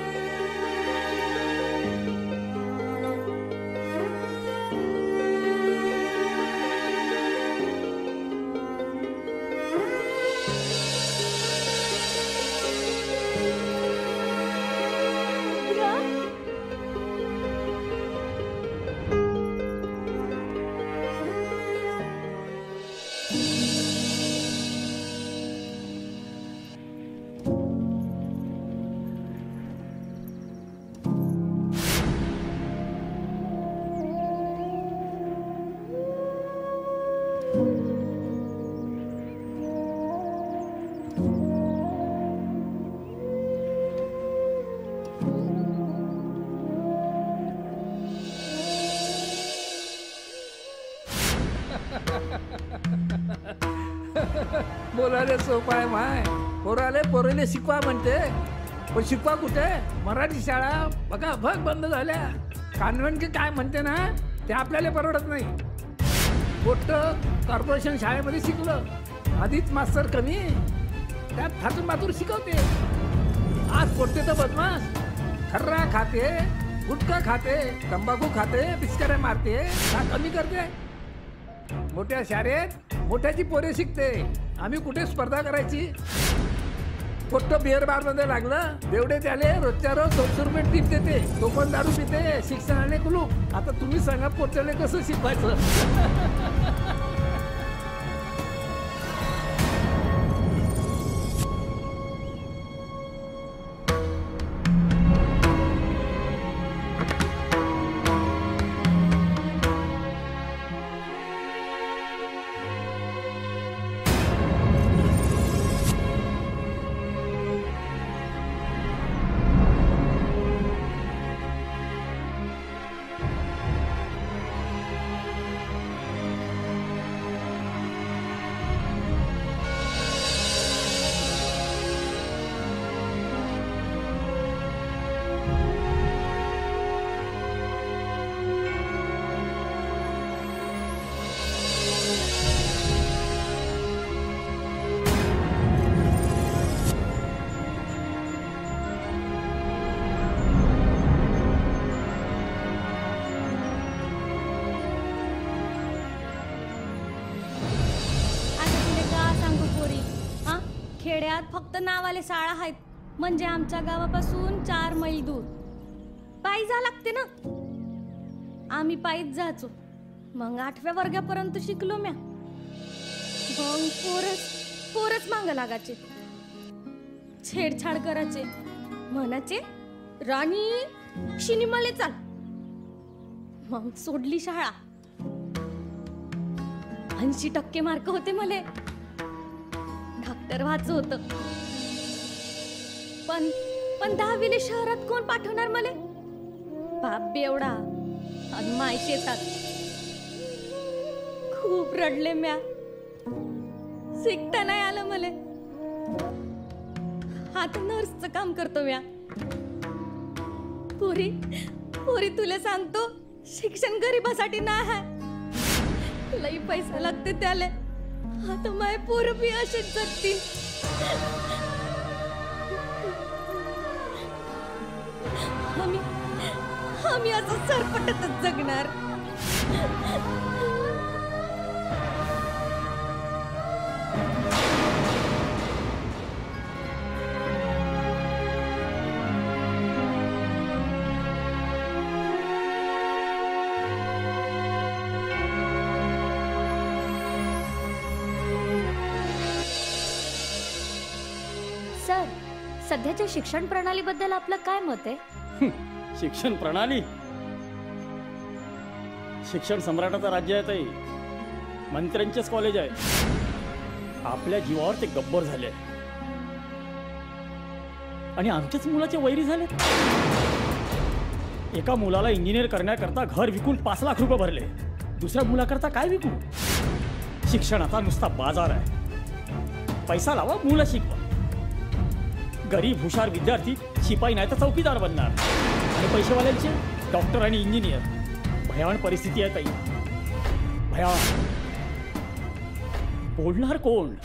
बोलायला सोपं आहे माय. पोराले शिकवा म्हणते, पण शिकवा कुठे? मराठी शाळा बघा भग बंद झाल्या. कॉन्व्हेंट की काय म्हणते ना ते आपल्याला परवडत नाही. मोठं कॉर्पोरेशन शाळेमध्ये शिकलं, आधीच मास्तर कमी, त्यात थातून मातूर शिकवते. आज पोटते तर बदमाश, खर्रा खाते, गुटखा खाते, तंबाखू खाते, पिचकाऱ्या मारते, का कमी करते? मोठ्या शाळेत मोठ्याची पोरे शिकते. आम्ही कुठे स्पर्धा करायची? पोट्ट बिअर बार मध्ये लागलं, तेवढे त्याले रोजच्या रोज 200 रुपये टीप देते. तो पण दारू पिते, शिक्षणाने कुलूप. आता तुम्ही सांगा पोट्याले कसं शिकवायचं? खेड्यात फक्त नावाले शाळा आहेत, म्हणजे आमच्या गावापासून 4 मैल दूर. पायी जा लागते ना. आम्ही पायीच जायचो. मग 8व्या वर्गापर्यंत शिकलो म्या. मग पोरच मांग लागायचे, छेडछाड करायचे, म्हणाचे राणी सिनेमाले चाल. मग सोडली शाळा. 80% मार्क होते मले. डॉक्टर व्हायचं होतं, पण 10वीले शहरात कोण पाठवणार मले? बाप बेवडा आणि माय शेतात. खूप रडले म्या. शिकता नाही आलं मले. आता नर्सचं काम करतो म्या. पोरी तुला सांगतो, शिक्षण गरिबासाठी नाही आहे, लई काही पैसा लागते त्याले. आता माय पोर बी अशीच जगतील. आम्ही असं सरपटतच जगणार. सर, सध्याच्या शिक्षण प्रणालीबद्दल आपलं काय मत आहे? शिक्षण प्रणाली, शिक्षण सम्राटाचं राज्य आहे ताई. मंत्र्यांचेच कॉलेज आहे. आपल्या जीवावर ते गब्बर झाले आणि आमच्याच मुलाचे वैरी झाले. एका मुलाला इंजिनियर करण्याकरता घर विकून 5 लाख रुपये भरले. दुसऱ्या मुलाकरता काय विकू? शिक्षणाचा नुसता बाजार आहे. पैसा लावा, मुलं शिकवा. गरीब हुशार विद्यार्थी शिपाई नाही तर चौकीदार बनणार आणि पैसेवाल्यांचे डॉक्टर आणि इंजिनियर. भयान परिस्थिती आहे ताई, भयान. बोलणार कोण?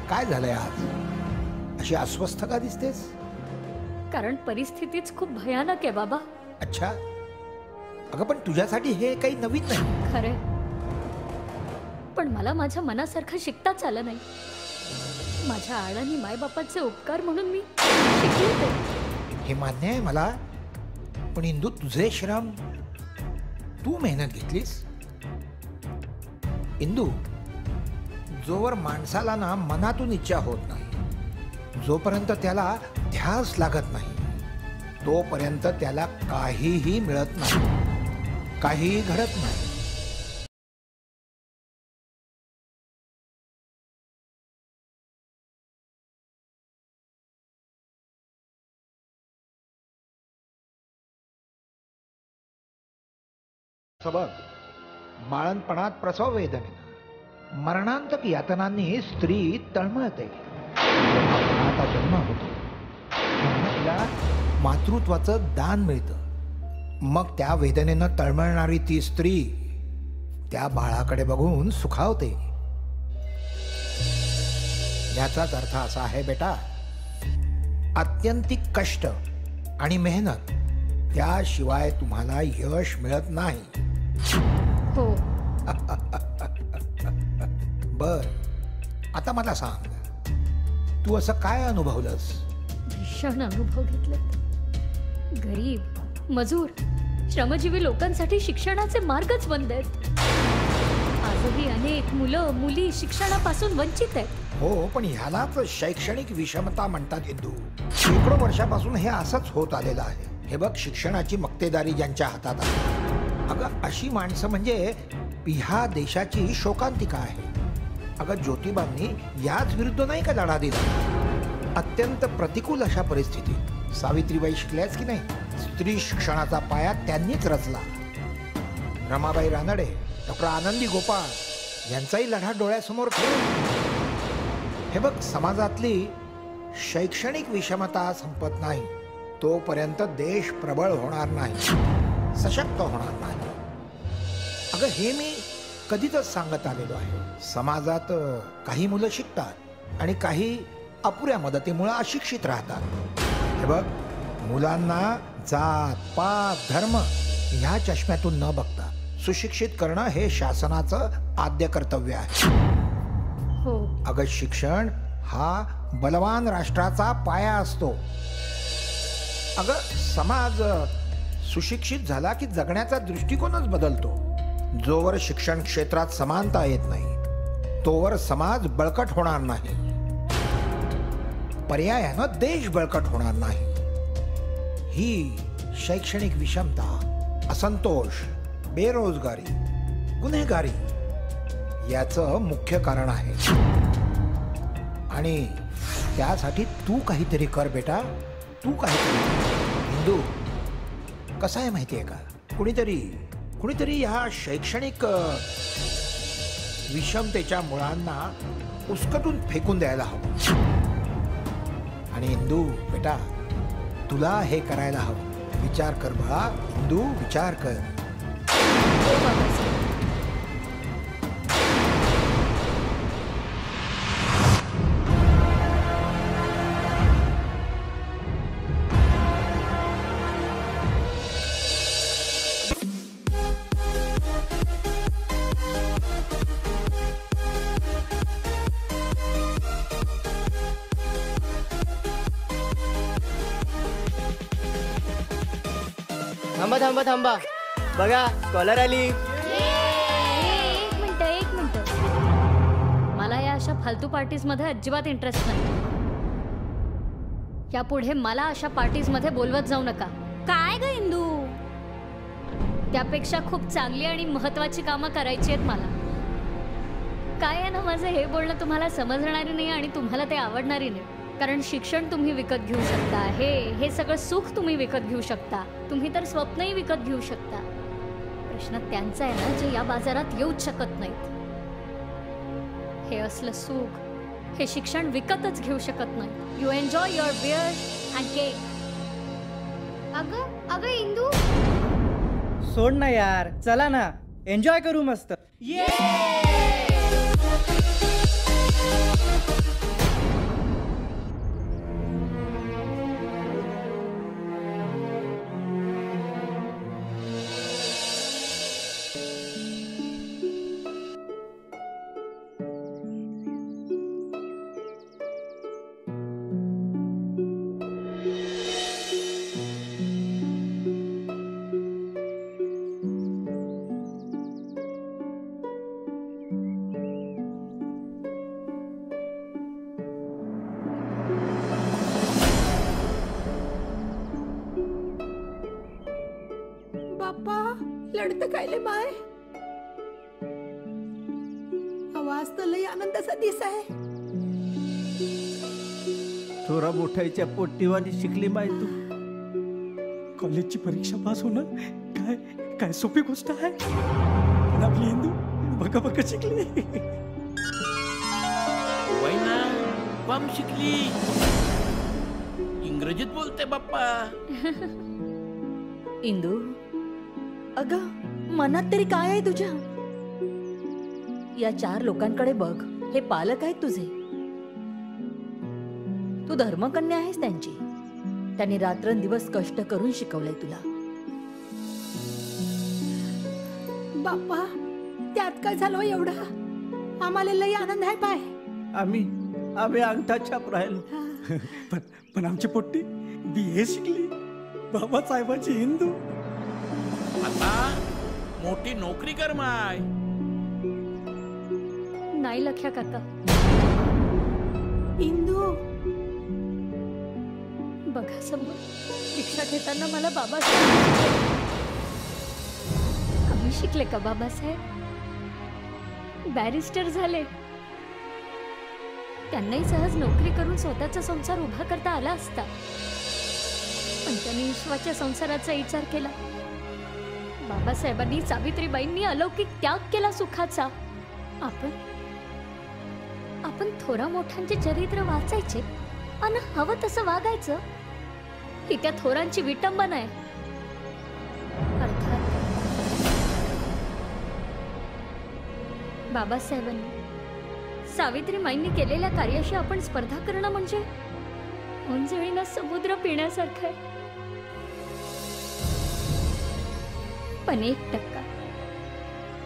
काय झालंय आज? अशी अस्वस्थ का दिसतेस? कारण परिस्थितीच खूप भयानक आहे बाबा. अच्छा, अगं पण तुझ्यासाठी हे काही नवीन नाही. खरे, पण मला माझ्या मनासारखं शिकताच आलं नाही. माझ्या आडानी मायबापाचे उपकार म्हणून मी शिकले ते. हे मान्य आहे मला, पण इंदू तुझे श्रम, तू मेहनत घेतलीस. इंदू, जोवर माणसाला ना मनातून इच्छा होत नाही, जोपर्यंत त्याला ध्यास लागत नाही, तोपर्यंत त्याला काहीही मिळत नाही, काहीही घडत नाही. सबब बाळणपणात प्रसव वेदनेनं, मरणांतक यातनांनी स्त्री तळमळते. आता जन्म होतो तेव्हा तिला मातृत्वाचं दान मिळतं. मग त्या वेदनेनं तळमळणारी ती स्त्री त्या बाळाकडे बघून सुखावते. याचाच अर्थ असा आहे बेटा, आत्यंतिक कष्ट आणि मेहनत त्याशिवाय तुम्हाला यश मिळत नाही. हो. बर, आता मला सांग, तू असं काय अनुभवलंस? भीषण अनुभव घेतले. गरीब, मजूर, श्रमजीवी लोकांसाठी शिक्षणाचे मार्गच बंद आहेत. आजही अनेक मुलं मुली शिक्षणापासून वंचित आहेत. हो, पण ह्यालाच शैक्षणिक विषमता म्हणतात इंदू. शेकडो वर्षापासून हे असंच होत आलेलं आहे. हे बघ, शिक्षणाची मक्तेदारी ज्यांच्या हातात आहे, अगं अशी माणसं म्हणजे ह्या देशाची शोकांतिका आहे. अगं ज्योतिबांनी याच विरुद्ध नाही का लढा दिला? अत्यंत प्रतिकूल अशा परिस्थितीत सावित्रीबाई शिकल्याच की नाही? स्त्री शिक्षणाचा पाया त्यांनीच रचला. रमाबाई रानडे, डॉक्टर आनंदी गोपाळ यांचाही लढा डोळ्यासमोर ठेवून. हे बघ, समाजातली शैक्षणिक विषमता संपत नाही तोपर्यंत देश प्रबळ होणार नाही, सशक्त होणार नाही. अगं हे मी कधीच सांगत आलेलो आहे. समाजात काही मुलं शिकतात आणि काही अपुऱ्या मदतीमुळे अशिक्षित राहतात. हे बघ, मुलांना जात पात धर्म ह्या चष्म्यातून न बघता सुशिक्षित करणं हे शासनाचं आद्य कर्तव्य आहे. हो. अगं शिक्षण हा बलवान राष्ट्राचा पाया असतो. अगं समाज सुशिक्षित झाला की जगण्याचा दृष्टिकोनच बदलतो. जोवर शिक्षण क्षेत्रात समानता येत नाही तोवर समाज बळकट होणार नाही, पर्यायानं देश बळकट होणार नाही. ही शैक्षणिक विषमता, असंतोष, बेरोजगारी, गुन्हेगारी याचं मुख्य कारण आहे. आणि त्यासाठी तू काहीतरी कर बेटा, तू काहीतरी. हिंदू, कसं आहे माहिती आहे का, कुणीतरी या शैक्षणिक विषमतेच्या मुळांना उस्कटून फेकून द्यायला हवं. आणि हिंदू बेटा, तुला हे करायला हवं. विचार कर बाळा, हिंदू, विचार कर. थांबा थांबा थांबा, बघा स्कॉलर आली. एक मिनिट. मला या अशा फालतू पार्टीज मध्ये अजिबात इंटरेस्ट नाही. यापुढे मला अशा पार्टीज मध्ये बोलवत जाऊ नका. काय ग इंदू, त्यापेक्षा खूप चांगली आणि महत्वाची कामं करायची आहेत मला. काय आहे ना, माझं हे बोलणं तुम्हाला समजणारी नाही आणि तुम्हाला ते आवडणारी नाही. कारण शिक्षण तुम्ही विकत घेऊ शकता, हे सगळं सुख तुम्ही विकत घेऊ शकता. तुम्ही तर स्वप्नही विकत घेऊ शकता. प्रश्न त्यांचा आहे ना, जे या बाजारात येऊच शकत नाहीत. हे असलं सुख, हे शिक्षण विकतच घेऊ शकत नाही. You enjoy your beer and cake. अगं इंदू, सोड ना यार, चला ना एन्जॉय करू मस्त. बाप्पा लढत कायले माय, आवाज तर लई आनंदाचा दिस आहे. थोरा मोठाईच्या पोट्टीवानी शिकली माय तू. कॉलेजची परीक्षा पास होणं काय काय सोपी गोष्ट आहे. पण आपली हिंदू बका शिकली. वैना बम शिकली, इंग्रजीत बोलते बाप्पा. इंदू, अगं मनात तरी काय आहे तुझ्या? या 4 लोकांकडे बघ, हे पालक आहेत तुझे. तू धर्मकन्या आहेस त्यांची. त्यांनी रात्रंदिवस कष्ट करून शिकवलंय तुला. बाप्पा त्यात काय झालं एवढा? आम्हाला लई आनंद आहे पाय. आम्ही अंगठा छाप राहिलो. पण आमची पोट्टी BA शिकली, बाबासाहेबांची हिंदू. आता मोठी नोकरी कर माय. नाही लख्या काका, इंदू बघा समोर शिक्षा घेताना मला बाबा कमी शिकले का बाबासाहेब? बॅरिस्टर झाले. त्यांनाही सहज नोकरी करून स्वतःचा संसार उभा करता आला असता. पण त्यांनी विश्वाच्या संसाराचा विचार केला. बाबासाहेबांनी, सावित्रीबाईंनी अलौकिक त्याग केला सुखाचा. आपण थोरा मोठ्यांचे चरित्र वाचायचे आणि हवं तसं वागायचं, ही त्या थोरांची विटंबना आहे. अर्थात बाबासाहेबांनी, सावित्रीबाईंनी केलेल्या कार्याशी आपण स्पर्धा करणं म्हणजे उंजळीनं समुद्र पिण्यासारखं आहे. पण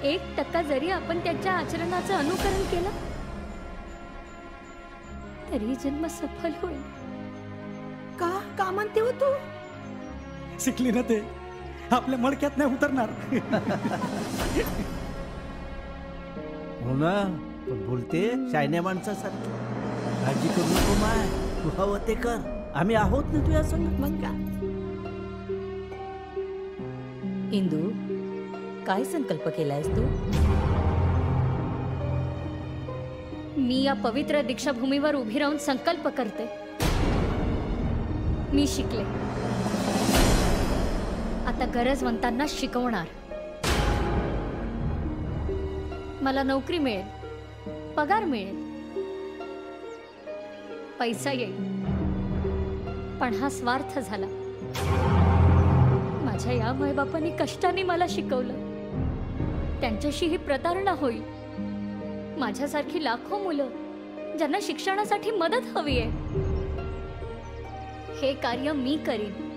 1% जरी आपण त्यांच्या आचरणाचं अनुकरण केलं तरी जन्म सफल होईल. का म्हणते हो तू? शिकली ना ते आपल्या मडक्यात नाही उतरणार. ना, पण बोलते शायन्या माणसासारखी. काळजी करू नको माय, तू हवं ते कर, आम्ही आहोत ना तुझ्या संगत. मग का इंदू, काय संकल्प केलायस तू? मी या पवित्र दीक्षाभूमीवर उभी राहून संकल्प करते. मी शिकले, आता गरजवंतांना शिकवणार. मला नोकरी मिळेल, पगार मिळेल, पैसा येईल, पण हा स्वार्थ झाला. माझ्या या मायबापांनी कष्टाने मला शिकवलं, त्यांच्याशी ही प्रतारणा होईल. माझ्यासारखी लाखो मुलं ज्यांना शिक्षणासाठी मदत हवी आहे, हे कार्य मी करीन.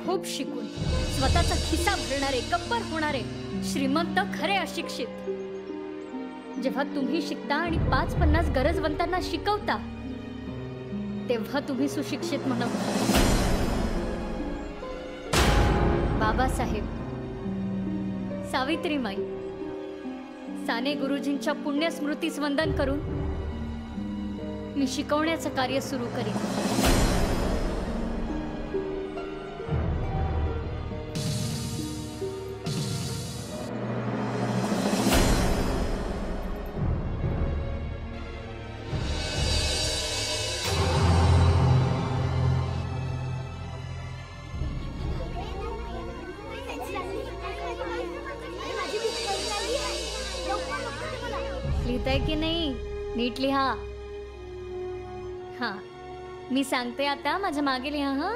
खूप शिकून स्वतःचा खिसा भरणारे, गब्बर होणारे श्रीमंत खरे अशिक्षित. जेव्हा तुम्ही शिकता आणि 5-50 गरजवंतांना शिकवता, तेव्हा तुम्ही सुशिक्षित म्हणता. बाबासाहेब, सावित्रीमाई, साने गुरुजींच्या पुण्यस्मृतीस वंदन करून मी शिकवण्याचं कार्य सुरू करीन. लिहिताय की नाही? नीट लिहा. हा, मी सांगते आता, माझ्या मागे लिहा. हा,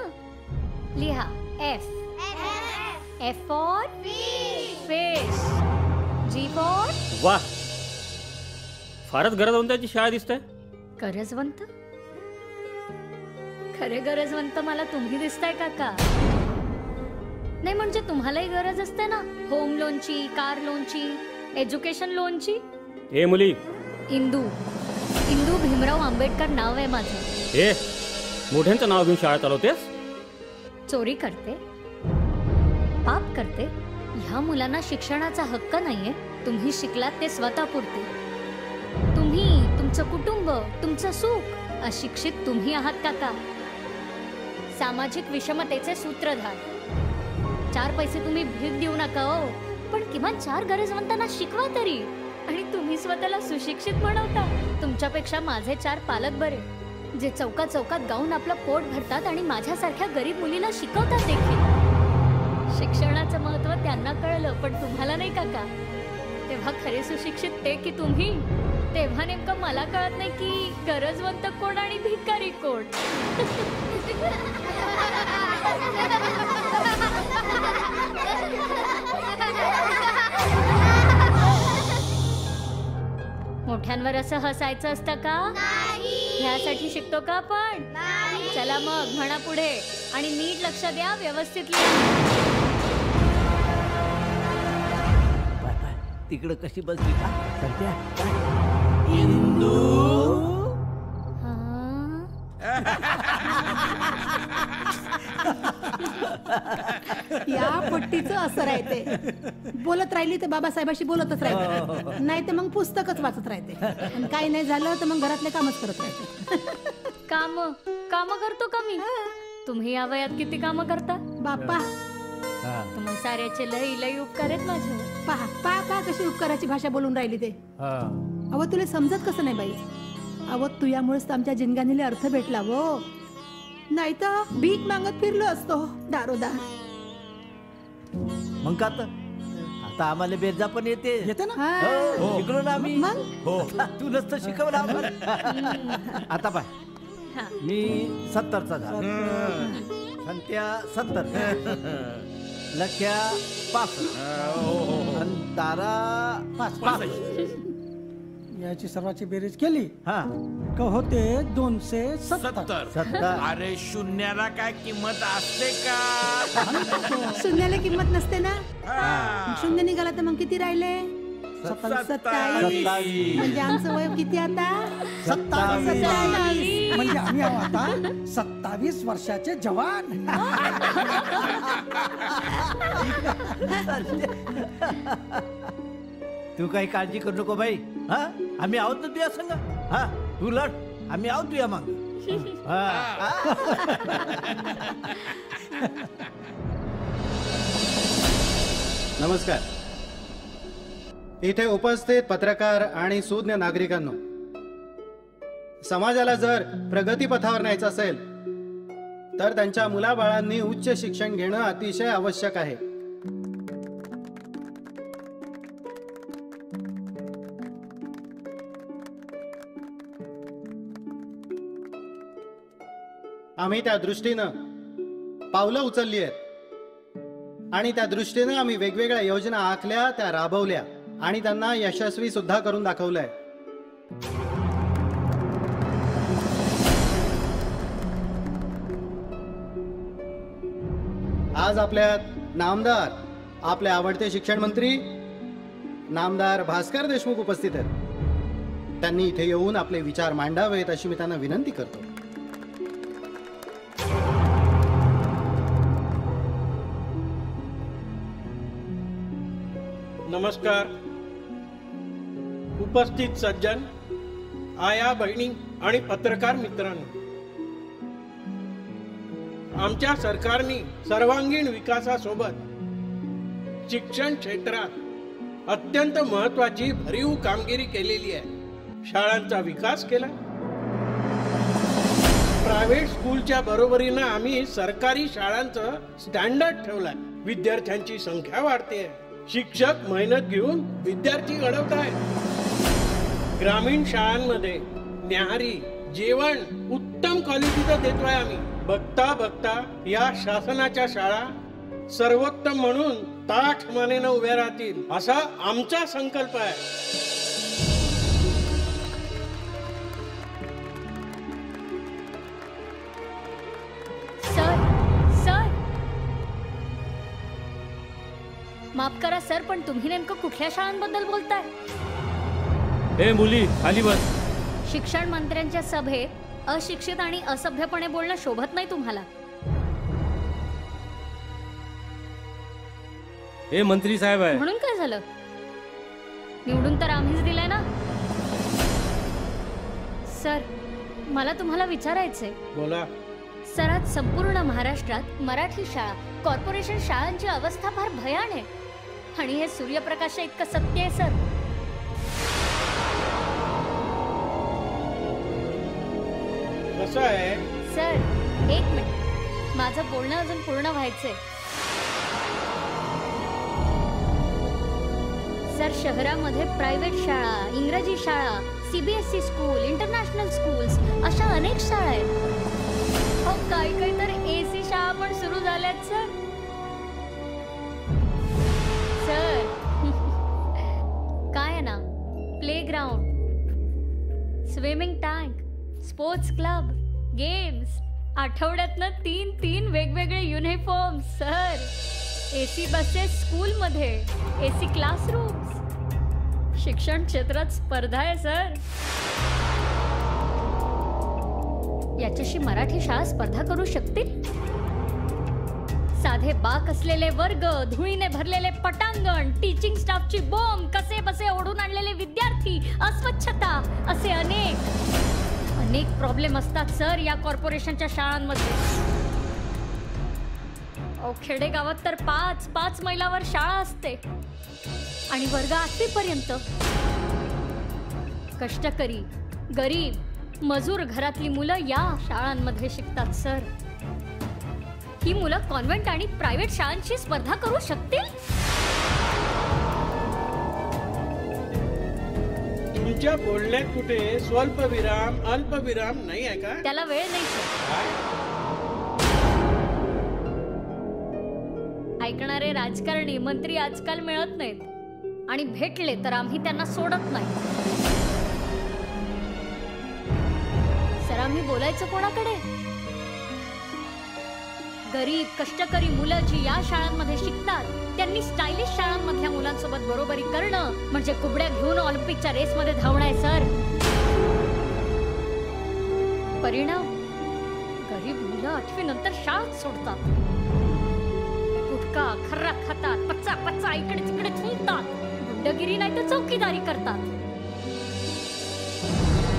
लिहा. F. F for fish. G for. वाह, फारच गरजवंताची शाळा दिसते. गरजवंत? खरे गरजवंत मला तुम्ही दिसताय काका. नाही म्हणजे तुम्हालाही गरज असते ना, होम लोनची, कार लोनची, एज्युकेशन लोनची. ए मुली, इंदू, इंदू भीमराव आंबेडकर नाव आहे माझं. ए, मोठ्यांचं नाव घेऊन शाळा चालवतेस? चोरी करते, पाप करते. ह्या मुलांना शिक्षणाचा हक्क नाहीये. तुम्ही शिकलात ते स्वतःपुरते. तुम्ही, तुमचं कुटुंब, तुमचं सुख. अशिक्षित तुम्ही आहात काका. सामाजिक विषमतेचे सूत्रधार. 4 पैसे तुम्ही भीक देऊ नका हो, पण किमान 4 गरजवंतांना शिकवा तरी. आणि तुम्ही स्वतःला सुशिक्षित बनवता. तुमच्यापेक्षा माझे 4 पालक बरे, जे चौकात चौकात गाऊन आपलं पोट भरतात आणि माझ्यासारख्या गरीब मुलीला शिकवतात देखील. शिक्षणाचं महत्व त्यांना कळलं, पण तुम्हाला नाही काका. तेव्हा खरे सुशिक्षित ते की तुम्ही. तेव्हा नेमकं मला कळत नाही की गरजवंत कोण आणि भिकारी कोण. मोठ्यांवर असं हसायचं असतं का? ह्यासाठी शिकतो का आपण? चला मग म्हणा पुढे, आणि नीट लक्ष द्या, व्यवस्थित लिहा. तिकडं कशी बसली का सध्या? इंदू. या पट्टीचं असं राहते. बोलत राहिली तर बाबासाहेबाशी बोलतच राहते, नाही तर मग पुस्तकच वाचत राहते. आणि काही नाही झालं तर मग घरातले कामच करत राहते. काम करतो का मी? तुम्ही या वयात किती काम करता बाप्पा? तुम्ही साऱ्याचे लई उपकार आहेत माझ्यावर. पहा पहा पहा कशी उपकाराची भाषा बोलून राहिली ते. अव तुला समजत कसं नाही बाई? अव तुझ्यामुळेच तर आमच्या जिंदगानीला अर्थ भेटला वो, नाही तर भीक मागत फिरलो असतो दारोदार. मग का आता आम्हाला बेरजा पण येते ना. शिकलो ना आम्ही. तू नसतं शिकवलं आम्हाला. आता पाय, मी 70चा झाला, संत्या 70, लख्या 65 आणि तारा 65. याची सर्वांची बेरीज केली का होते 270. अरे शून्याला काय किंमत असते का? शून्याला किंमत नसते ना. शून्य निघाला तर मग किती राहिले? 27. म्हणजे आमचं वय किती आता? 27. म्हणजे आम्ही आता 27 वर्षाचे जवान. तू काही काळजी करू नको बाई. हा, आम्ही आहोत ना तुझ्या संग. हा, तू लढ, आम्ही आहोत तुझ्या माग. नमस्कार. इथे उपस्थित पत्रकार आणि सुज्ञ नागरिकांनो, समाजाला जर प्रगतीपथावर न्यायचं असेल तर त्यांच्या मुलाबाळांनी उच्च शिक्षण घेणं अतिशय आवश्यक आहे. आम्ही त्या दृष्टीनं पावलं उचलली आहेत आणि त्या दृष्टीनं आम्ही वेगवेगळ्या योजना आखल्या, त्या राबवल्या आणि त्यांना यशस्वी सुद्धा करून दाखवलंय. आज आपल्यात नामदार, आपले आवडते शिक्षण मंत्री नामदार भास्कर देशमुख उपस्थित आहेत. त्यांनी इथे येऊन आपले विचार मांडावेत अशी मी त्यांना विनंती करतो. नमस्कार. उपस्थित सज्जन, आया बहिणी आणि पत्रकार मित्रांनो, आमच्या सरकारने सर्वांगीण विकासासोबत शिक्षण क्षेत्रात अत्यंत महत्वाची भरीव कामगिरी केलेली आहे. शाळांचा विकास केला. प्रायव्हेट स्कूलच्या बरोबरीनं आम्ही सरकारी शाळांचं स्टँडर्ड ठेवलाय. विद्यार्थ्यांची संख्या वाढते. शिक्षक मेहनत घेऊन विद्यार्थी घडवतायत. ग्रामीण शाळांमध्ये न्याहारी जेवण उत्तम क्वालिटीचं देतोय आम्ही. बघता बघता या शासनाच्या शाळा सर्वोत्तम म्हणून ताठ मानेनं उभ्या राहतील असा आमचा संकल्प आहे. माफ करा सर, पण तुम्ही नेमकं कुठल्या शाळांबद्दल बोलताय? ए मुली, खाली बस. शिक्षण मंत्र्यांच्या सभेत अशिक्षित आणि असभ्यपणे बोलणं शोभत नाही तुम्हाला. ए मंत्री साहेब आहे. म्हणून काय झालं? निवडून तर आम्हीच दिलाय ना. सर, मला तुम्हाला विचारायचंय. बोला. सर, आज संपूर्ण महाराष्ट्रात मराठी शाळा, कॉर्पोरेशन शाळांची अवस्था फार भयान आहे आणि हे सूर्यप्रकाश इतकं सत्य आहे सर. कसं आहे सर, एक मिनिट, माझं बोलणं अजून पूर्ण व्हायचंय. सर, शहरामध्ये प्रायव्हेट शाळा, इंग्रजी शाळा, CBSE स्कूल, इंटरनॅशनल स्कूल्स अशा अनेक शाळा आहेत. काही काही तर AC शाळा पण सुरू झाल्यात सर. सर, काय ना, playground, swimming tank, sports club, games, आठवड्यातनं 3 वेगवेगळे युनिफॉर्म सर. AC बसेस स्कूलमध्ये, AC क्लासरूम्स. शिक्षण क्षेत्रात स्पर्धा आहे सर. याच्याशी मराठी शाळा स्पर्धा करू शकतील? साधे बाक असलेले वर्ग, धुळीने भरलेले पटांगण, टीचिंग स्टाफची बोंब, कसे बसे ओढून आणलेले विद्यार्थी, अस्वच्छता, असे अनेक प्रॉब्लेम असतात सर या कॉर्पोरेशनच्या शाळांमध्ये. खेडेगावात तर 5 मैलावर शाळा असते आणि वर्ग 8वी पर्यंत. कष्टकरी, गरीब, मजूर घरातली मुलं या शाळांमध्ये शिकतात सर. ही मुलं कॉन्व्हेंट आणि प्रायव्हेट शाळांची स्पर्धा करू शकतील? तुमच्या बोलण्यात कुठे स्वल्पविराम अल्पविराम नाही आहे का? त्याला वेळ नाही सर. ऐकणारे राजकारणी मंत्री आजकाल मिळत नाहीत आणि भेटले तर आम्ही त्यांना सोडत नाही. सर, आम्ही बोलायचं कोणाकडे? गरीब कष्टकरी मुलं जी या शाळांमध्ये शिकतात त्यांनी स्टायलिश शाळांमधल्या मुलांसोबत बरोबरी करणं म्हणजे कुबड्या घेऊन ऑलिम्पिकच्या रेसमध्ये धावणं आहे सर. परिणाम, गरीब मुलं 8वी नंतर शाळा सोडतात. गुटखा खर्रा खातात, पच्चा इकडे तिकडे थुंकतात, गुंडगिरी नाही तर चौकीदारी करतात.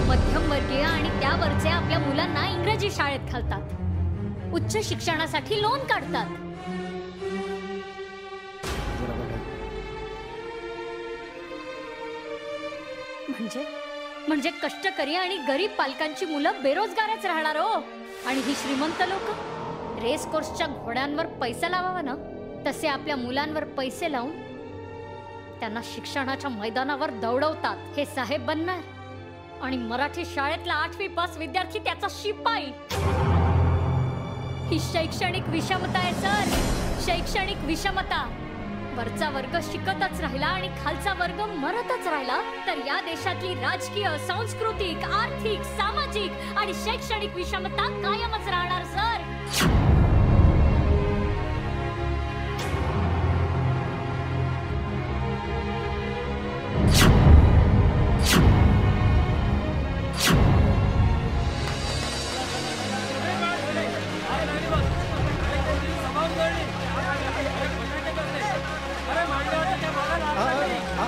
मध्यमवर्गीय आणि त्यावरचे आपल्या मुलांना इंग्रजी शाळेत घालतात. उच्च शिक्षणासाठी लोन काढतात. म्हणजे कष्टकरी आणि गरीब पालकांची मुलं बेरोजगारच राहणार हो. आणि ही श्रीमंत लोक रेस कोर्सच्या घोड्यांवर पैसा लावावा ना, तसे आपल्या मुलांवर पैसे लावून त्यांना शिक्षणाच्या मैदानावर दौडवतात. हे साहेब बनणार आणि मराठी शाळेतला 8वी पास विद्यार्थी त्याचा शिपाई. ही शैक्षणिक विषमता आहे सर, शैक्षणिक विषमता. वरचा वर्ग शिकतच राहिला आणि खालचा वर्ग मरतच राहिला तर या देशातली राजकीय, सांस्कृतिक, आर्थिक, सामाजिक आणि शैक्षणिक विषमता कायमच राहणार सर.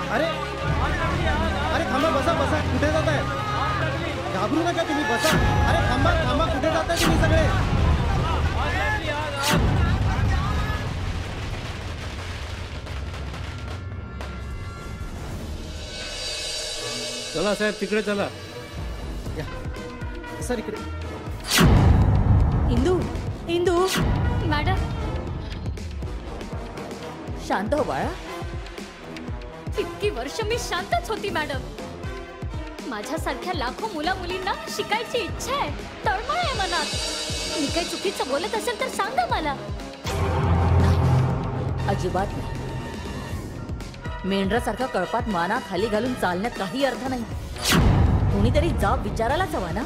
अरे अरे थांबा, बसा बसा. कुठे जाताय? घाबरू नका तुम्ही, बसा. अरे थांबा थांबा, कुठे जाताय तुम्ही सगळे? चला साहेब, तिकडे चला. सर इकडे. इंदू, इंदू. मॅडम शांत हो बाळा. इतकी वर्ष मी शांतच होती मॅडम. माझ्यासारख्या लाखो मुला मुलींना शिकायची इच्छा आहे, तळमळ आहे मनात. मी काही चुकीचं बोलत असेल तर सांगा मला. अजिबात नाही. मेंढरासारखा कळपात माना खाली घालून चालण्यात काही अर्थ नाही. कोणीतरी जाब विचारायलाच हवा ना.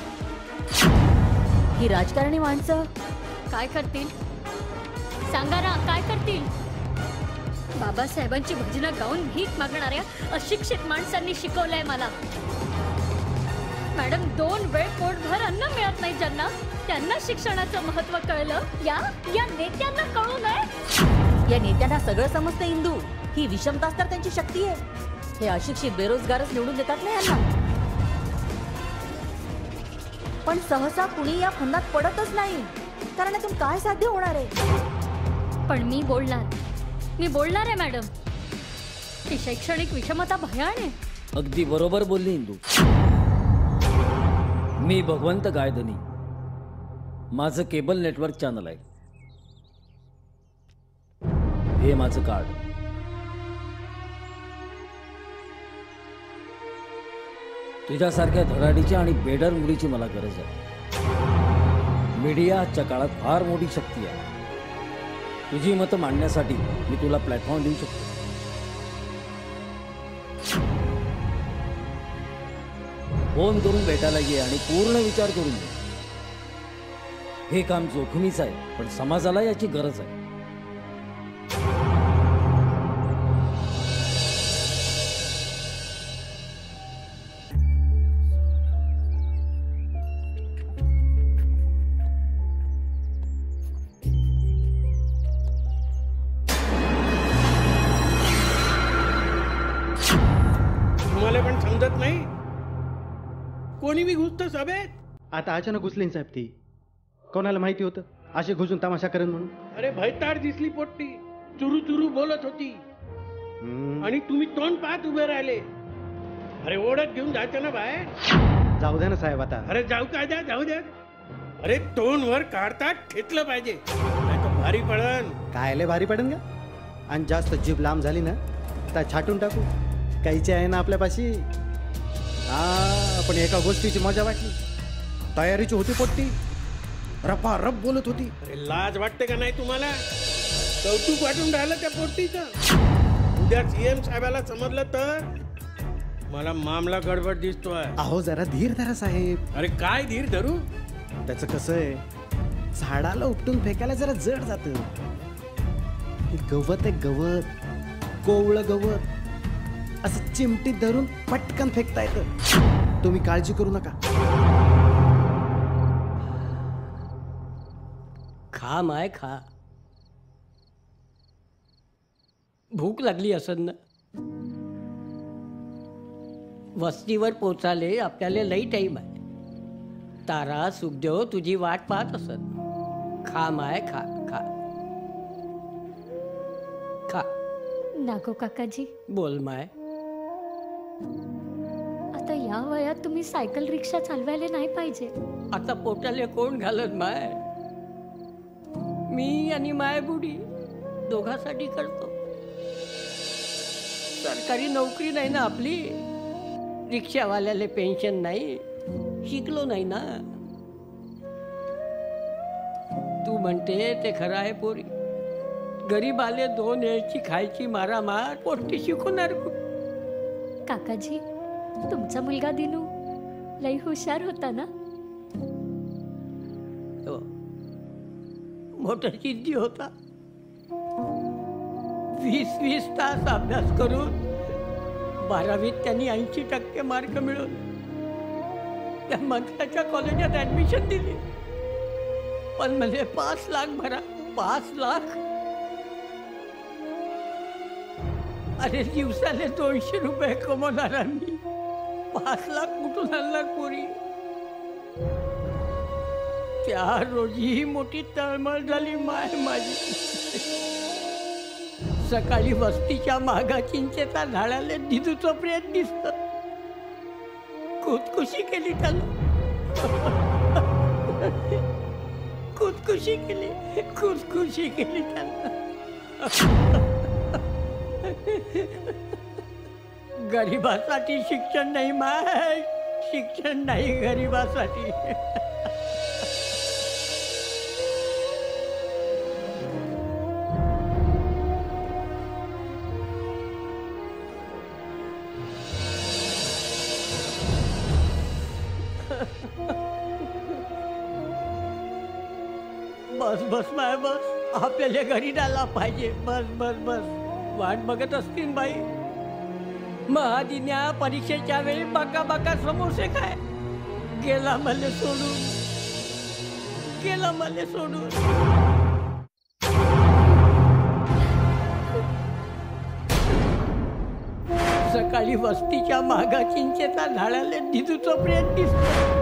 ही राजकारणी माणसं काय करतील सांगा ना, काय करतील? बाबासाहेबांची भजनं गाऊन भीक मागणाऱ्या अशिक्षित माणसांनी शिकवलंय मला. मॅडम 2 वेळ पोटभर अन्न मिळत नाही ज्यांना, त्यांना शिक्षणाचं महत्व कळलं. या नेत्यांना कळू नये. या नेत्यांना सगळं समजतं इंदू. ही विषमताच तर त्यांची शक्ती आहे. हे अशिक्षित बेरोजगारच निवडून देतात ना यांना. पण सहसा कुणी या फंदात पडतच नाही, कारण यातून काय साध्य होणार आहे. पण मी बोलणार आहे मॅडम. ही शैक्षणिक विषमता भयान आहे. अगदी बरोबर बोलली इंदू. मी भगवंत गायधनी, माझं केबल नेटवर्क चॅनल आहे. हे माझं कार्ड. तुझ्यासारख्या धडाडीच्या आणि बेडर मुलीची मला गरज आहे. मीडिया आजच्या काळात फार मोठी शक्ती आहे. तुझी मतं मांडण्यासाठी मी तुला प्लॅटफॉर्म देऊ शकतो. फोन करून भेटायला ये आणि पूर्ण विचार करून दे. हे काम जोखमीचं आहे, पण समाजाला याची गरज आहे. तुम्हाला पण समजत नाही? कोणी बी घुसतं सभेत. आता अचानक घुसली साहेब ती. कोणाला माहिती होतं असे घुसून तमाशा करेन म्हणून? अरे भयताड दिसली पोट्टी, चुरू चुरू बोलत होती आणि तुम्ही तोंड पाहत उभे राहिले. अरे ओढत घेऊन जायचं ना बाहेर. जाऊ द्या ना साहेब आता. अरे जाऊ काय द्या, जाऊ द्या. अरे तोंड वर काढतात ठेचलं पाहिजे, नाही तर भारी पडन. कायले भारी पडन का? आणि जास्त जीभ लांब झाली ना तर छाटून टाकू. काहीची आहे ना आपल्यापाशी. पण एका गोष्टीची मजा वाटली. तयारीची होती पोट्टी, रपा रप बोलत होती. अरे लाज वाटते का नाही तुम्हाला? कौतुक वाटून राहिलं त्या पोट्टीचं. उद्या सीएम साहेबाला समजलं तर मला मामला गडबड दिसतोय. अहो जरा धीर धरा साहेब. अरे काय धीर धरू? त्याचं कसं आहे, झाडाला उपटून फेकायला जरा जड जात. गवत आहे गवत, कोवळं गवत, असं चिमटीत धरून पटकन फेकता येतं. तुम्ही काळजी करू नका. खा माय खा. भूक लागली असेल ना? वस्तीवर पोचाले आपल्याला लई टाईम आहे. तारा सुखदेव तुझी वाट पाहत असत. खा माय खा खा खा. नागो काकाजी, बोल माय. आता या वयात तुम्ही सायकल रिक्षा चालवायला नाही पाहिजे. आता पोटाले कोण घालत माय? मी आणि माय बुडी दोघांसाठी करतो. सरकारी नोकरी नाही ना आपली. रिक्षावाल्याले पेन्शन नाही. शिकलो नाही ना. तू म्हणते ते खरं आहे पोरी. गरीब आले 2 वेळची खायची मारामार पोटी शिकवणार कुठे? काकाजी, तुमचा मुलगा दिनू लई हुशार होता ना. हो, मोठा जिद्दी होता. 20-20 तास अभ्यास करून 12वीत त्यांनी 80% मार्क मिळवले. त्या मंत्र्याच्या कॉलेजात ऍडमिशन दिली. पण म्हणजे 5 लाख भरा. 5 लाख. अरे दिवसाले 200 रुपये कमवणारा मी 5 लाख कुठून आणणार पोरी? त्या रोजी मोठी तळमळ झाली माय माझी. सकाळी वस्तीच्या मागा चिंचेचा झाडाले दिदूचं प्रेत दिसत. खुदकुशी केली त्याला. खुदकुशी केली त्याला. गरिबासाठी शिक्षण नाही माय. शिक्षण नाही गरिबासाठी. बस बस माय बस. आपल्याला घरी डायला पाहिजे. बस बस बस. वाट बघत असतील बाई. महादिन्या परीक्षेच्या वेळी बाका बाका समोसे काय गेला मले सोडून. सकाळी वस्तीच्या मागा चिंचेचा झाडाले दिदूचं प्रेत दिसत.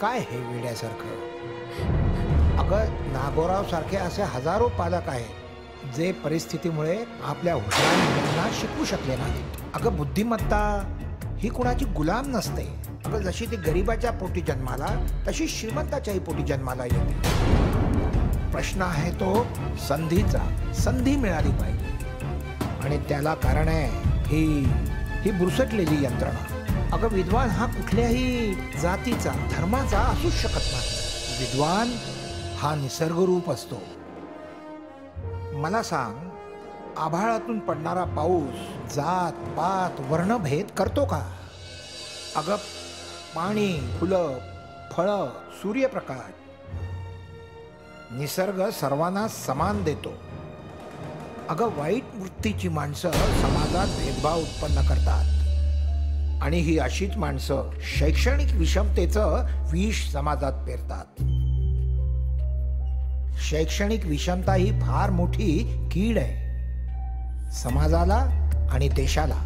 काय हे वेड्यासारखं? अगं, नागोराव सारखे असे हजारो पालक आहेत जे परिस्थितीमुळे आपल्या हुशार मुलांना शिकवू शकले नाहीत. अगं, बुद्धिमत्ता ही कुणाची गुलाम नसते. अगं, जशी ती गरिबाच्या पोटी जन्माला तशी श्रीमंताच्याही पोटी जन्माला येते. प्रश्न आहे तो संधीचा. संधी मिळाली पाहिजे आणि त्याला कारण आहे ही बुरसटलेली यंत्रणा. अगं, विद्वान हा कुठल्याही जातीचा धर्माचा असूच शकत नाही. विद्वान हा निसर्गरूप असतो. मला सांग, आभाळातून पडणारा पाऊस जात पात वर्णभेद करतो का? अगं, पाणी, फुलं, फळं, सूर्यप्रकाश निसर्ग सर्वांना समान देतो. अगं, वाईट वृत्तीची माणसं समाजात भेदभाव उत्पन्न करतात आणि ही अशीच माणसं शैक्षणिक विषमतेचं विष समाजात पेरतात. शैक्षणिक विषमता ही फार मोठी कीड आहे समाजाला आणि देशाला.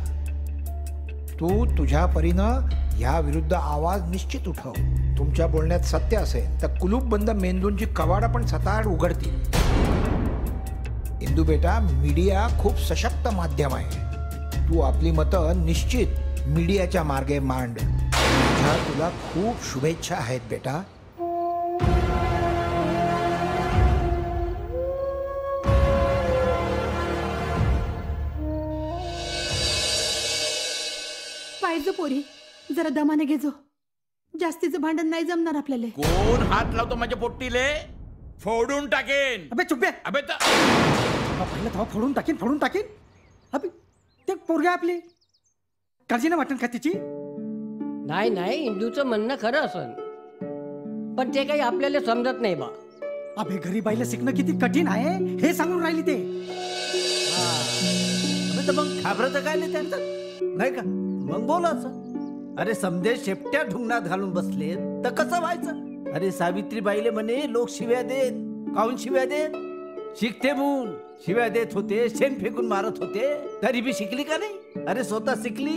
तू तुझ्या परीनं ह्या विरुद्ध आवाज निश्चित उठव. तुमच्या बोलण्यात सत्य असेल तर कुलूपबंद मेंदूंची कवाडं पण सताड उघडतील. इंदू बेटा, मीडिया खूप सशक्त माध्यम आहे. तू आपली मतं निश्चित मीडियाच्या मार्गे मांड. तुला खूप शुभेच्छा आहेत बेटा. पाहिजे पोरी, जरा दमाने घेजो. जास्तीचं भांडण नाही जमणार आपल्याला. कोण हात लावतो माझ्या पोट्टीले? फोडून टाकेन. अबे चुप बे. अबे पहिलं तेव्हा फोडून टाकीन. अबे ते पोरगी आपली काळजी नाही वाटत का तिची? नाही नाही, इंदूचं म्हणणं खरं असन, पण ते काही आपल्याला समजत नाही बा. अबे गरीबाईला शिकणं किती कठीण आहे हे सांगून राहिली ते. तर मग घाबरत काय नाही त्यांचं, नाही का? मग बोलायचं. अरे समजे शेपट्या ढुंगणात घालून बसले तर कसं व्हायचं? अरे सावित्रीबाईले म्हणे लोक शिव्या देत, काऊन शिव्या देत? शिकते म्हणून शिव्या देत होते, शेण फेकून मारत होते, तरी बी शिकली का नाही? अरे स्वतः शिकली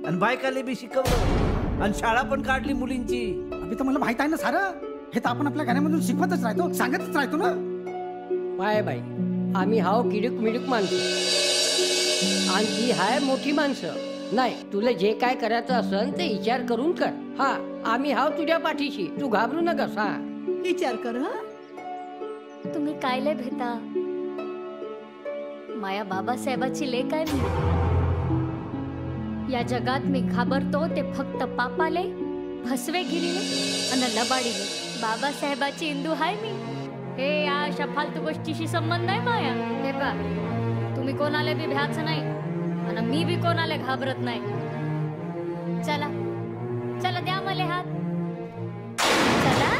आणि बायकाले बी शिकवलं आणि शाळा पण काढली मुलींची. अभि तर मला माहित आहे ना सारं. हे तर आपण आपल्या घरामधून शिकवतच राहतो, सांगतच राहतो ना. पाय बाई, आम्ही हाव किडूक मिडूक माणसं आणि ती हाय मोठी माणसं. नाही, तुला जे काय करायचं असेल ते विचार करून कर. हा, आम्ही हाव तुझ्या पाठीशी, तू घाबरू नकस. हा, विचार कर. तुम्ही काय लय भेटा? माया बाबासाहेबाची लेक आहे मी. या जगात मी घाबरतो ते फक्त पापाले, फसवेगिरीले आणि लबाडीले. बाबासाहेबाची इंदू हाय मी. हे या अशा फालतू गोष्टीशी संबंध नाही माया. हे बा, तुम्ही कोणाला बी भ्याच नाही आणि मी बी कोणाला घाबरत नाही. चला चला, द्या मला हात. चला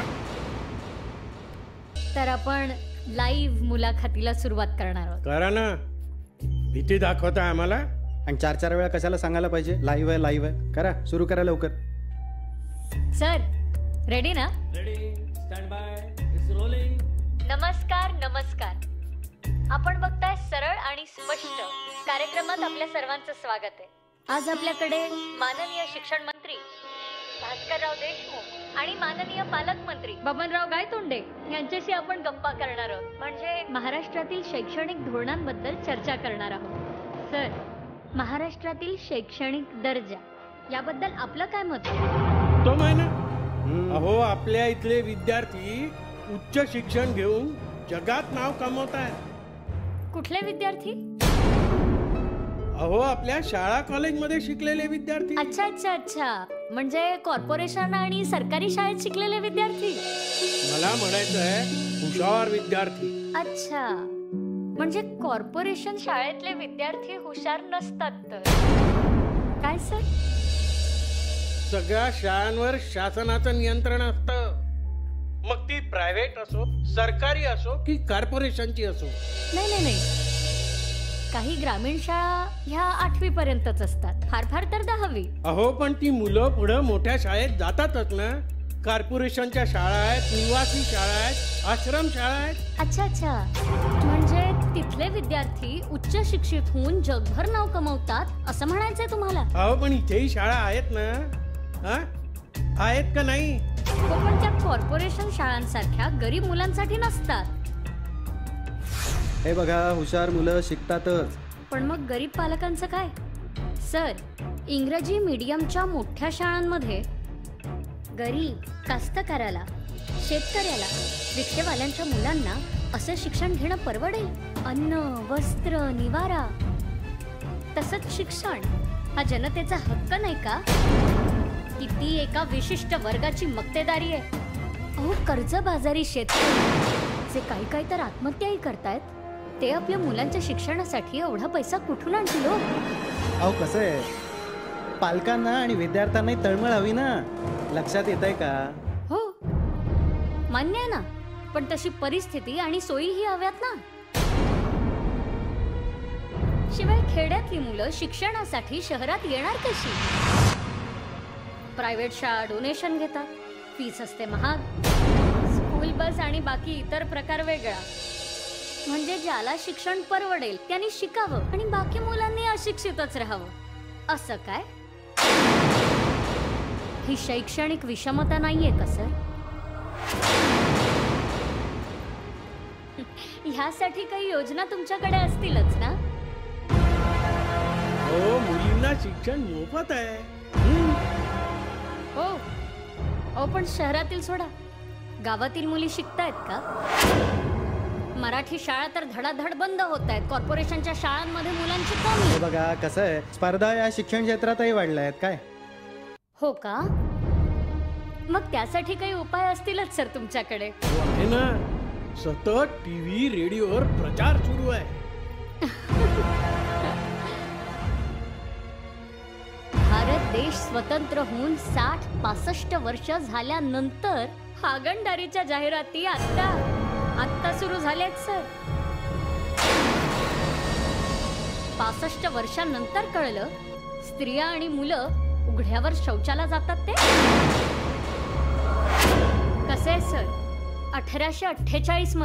तर आपण लाईव्ह मुलाखतीला सुरुवात करणार आहोत. करा ना, भीती दाखवता आम्हाला. आणि 4-4 वेळा कशाला सांगायला पाहिजे? लाईव्ह आहे, लाईव्ह आहे. करा, सुरू करा लवकर. सर रेडी ना? Ready, stand by, it's rolling. नमस्कार नमस्कार. आपण बघताय सरळ आणि स्पष्ट कार्यक्रमात आपल्या सर्वांचं स्वागत आहे. आज आपल्याकडे माननीय शिक्षण मंत्री भास्करराव देशमुख आणि माननीय पालकमंत्री बबनराव गायतोंडे यांच्याशी आपण गप्पा करणार आहोत. म्हणजे महाराष्ट्रातील शैक्षणिक धोरणांबद्दल चर्चा करणार आहोत. सर, महाराष्ट्रातील शैक्षणिक दर्जा याबद्दल आपलं काय मत आहे? तो महिना अहो, आपल्या इथले विद्यार्थी उच्च शिक्षण घेऊन जगात नाव कमवत आहेत. कुठले विद्यार्थी? अहो, आपल्या शाळा कॉलेजमध्ये शिकलेले विद्यार्थी. अच्छा अच्छा अच्छा, म्हणजे कॉर्पोरेशन आणि सरकारी शाळेत शिकलेले विद्यार्थी. मला म्हणायचं आहे हुशार विद्यार्थी. अच्छा, म्हणजे कॉर्पोरेशन शाळेतले विद्यार्थी हुशार नसतात तर काय सर? सगळ्या शाळांवर शासनाचं नियंत्रण असतं, मग ती प्रायव्हेट असो, सरकारी असो की कॉर्पोरेशनची असो. नाही नाही नाही, काही ग्रामीण शाळा ह्या 8वी पर्यंतच असतात, फार फार तर 10वी. अहो, पण ती मुलं पुढे मोठ्या शाळेत जातातच ना. कॉर्पोरेशनच्या शाळा आहेत, निवासी शाळा आहेत, आश्रम शाळा आहेत. अच्छा अच्छा, म्हणजे तिथले विद्यार्थी उच्च शिक्षित होऊन जगभर नाव कमवतात असं म्हणायचंय तुम्हाला? अहो, पण इथेही शाळा आहेत ना. हा, आहेत का नाही? पण त्या कॉर्पोरेशन शाळांसारख्या गरीब मुलांसाठी नसतात. हे बघा, हुशार मुलं शिकतातच. पण मग गरीब पालकांचं काय? सर, इंग्रजी मीडियमच्या मोठ्या शाळांमध्ये गरीब कास्तकाराला, शेतकऱ्याला, रिक्षेवाल्यांच्या मुलांना असं शिक्षण घेणं परवडेल? अन्न, वस्त्र, निवारा. तसंच शिक्षण हा जनतेचा हक्क नाही का? किती एका विशिष्ट वर्गाची मक्तेदारी आहे. अहो, कर्जबाजारी शेतकरी जे काही तर आत्महत्याही करतायत, ते आपल्या मुलांच्या शिक्षणासाठी एवढा पैसा कुठून आणतील? अहो, कसं आहे, पालकांना आणि विद्यार्थ्यांनाही तळमळ हवी ना. लक्षात येत आहे का? हो, मान्य आहे ना, पण तशी परिस्थिती आणि सोयीही हव्यात ना. शिवाय खेड्यातली मुलं शिक्षणासाठी शहरात येणार कशी? प्रायव्हेट शाळा डोनेशन घेतात, फीस असते महाग, स्कूल बस आणि बाकी इतर प्रकार वेगळा. म्हणजे ज्याला शिक्षण परवडेल त्यांनी शिकावं आणि बाकी मुलांनी अशिक्षितच राहावं, असं काय? ही शैक्षणिक विषमता नाहीये का सर? ह्यासाठी काही योजना तुमच्याकडे असतीलच ना? हो, मुलींना शिक्षण मोफत आहे. हो हो, पण शहरातील सोडा, गावातील मुली शिकतायत का? मराठी शाळा तर धडाधड बंद होत आहेत. कॉर्पोरेशनच्या शाळांमध्ये मुलांची कमी. हे बघा, कसं आहे, स्पर्धा या शिक्षण क्षेत्रातही वाढल्या आहेत. काय हो का? मग त्यासाठी काही उपाय असतीलच सर तुमच्याकडे? आहे ना, सतत टीव्ही रेडिओवर प्रचार सुरू आहे. देश स्वतंत्र होऊन 60-65 वर्ष झाल्यानंतर हागणदारीच्या जाहिराती आत्ता सुरू झाल्यात सर. 65 वर्षांनंतर कळलं स्त्रिया आणि मुलं उघड्यावर शौचाला जातात ते. कसे आहे सर, 1848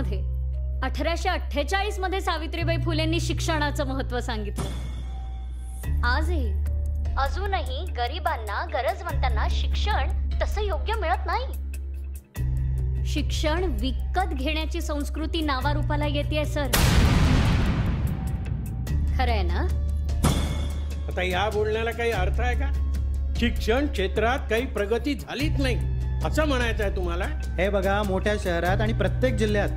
मध्ये सावित्रीबाई फुलेंनी शिक्षणाचं महत्व सांगितलं. अजूनही गरिबांना, गरजवंतांना शिक्षण तसं योग्य मिळत नाही. शिक्षण विकत घेण्याची संस्कृती नावारूपाला येते सर. खरंय ना? आता या बोलण्याला काही अर्थ आहे का? शिक्षण क्षेत्रात काही प्रगती झालीच नाही असं म्हणायचं आहे तुम्हाला? हे बघा, मोठ्या शहरात आणि प्रत्येक जिल्ह्यात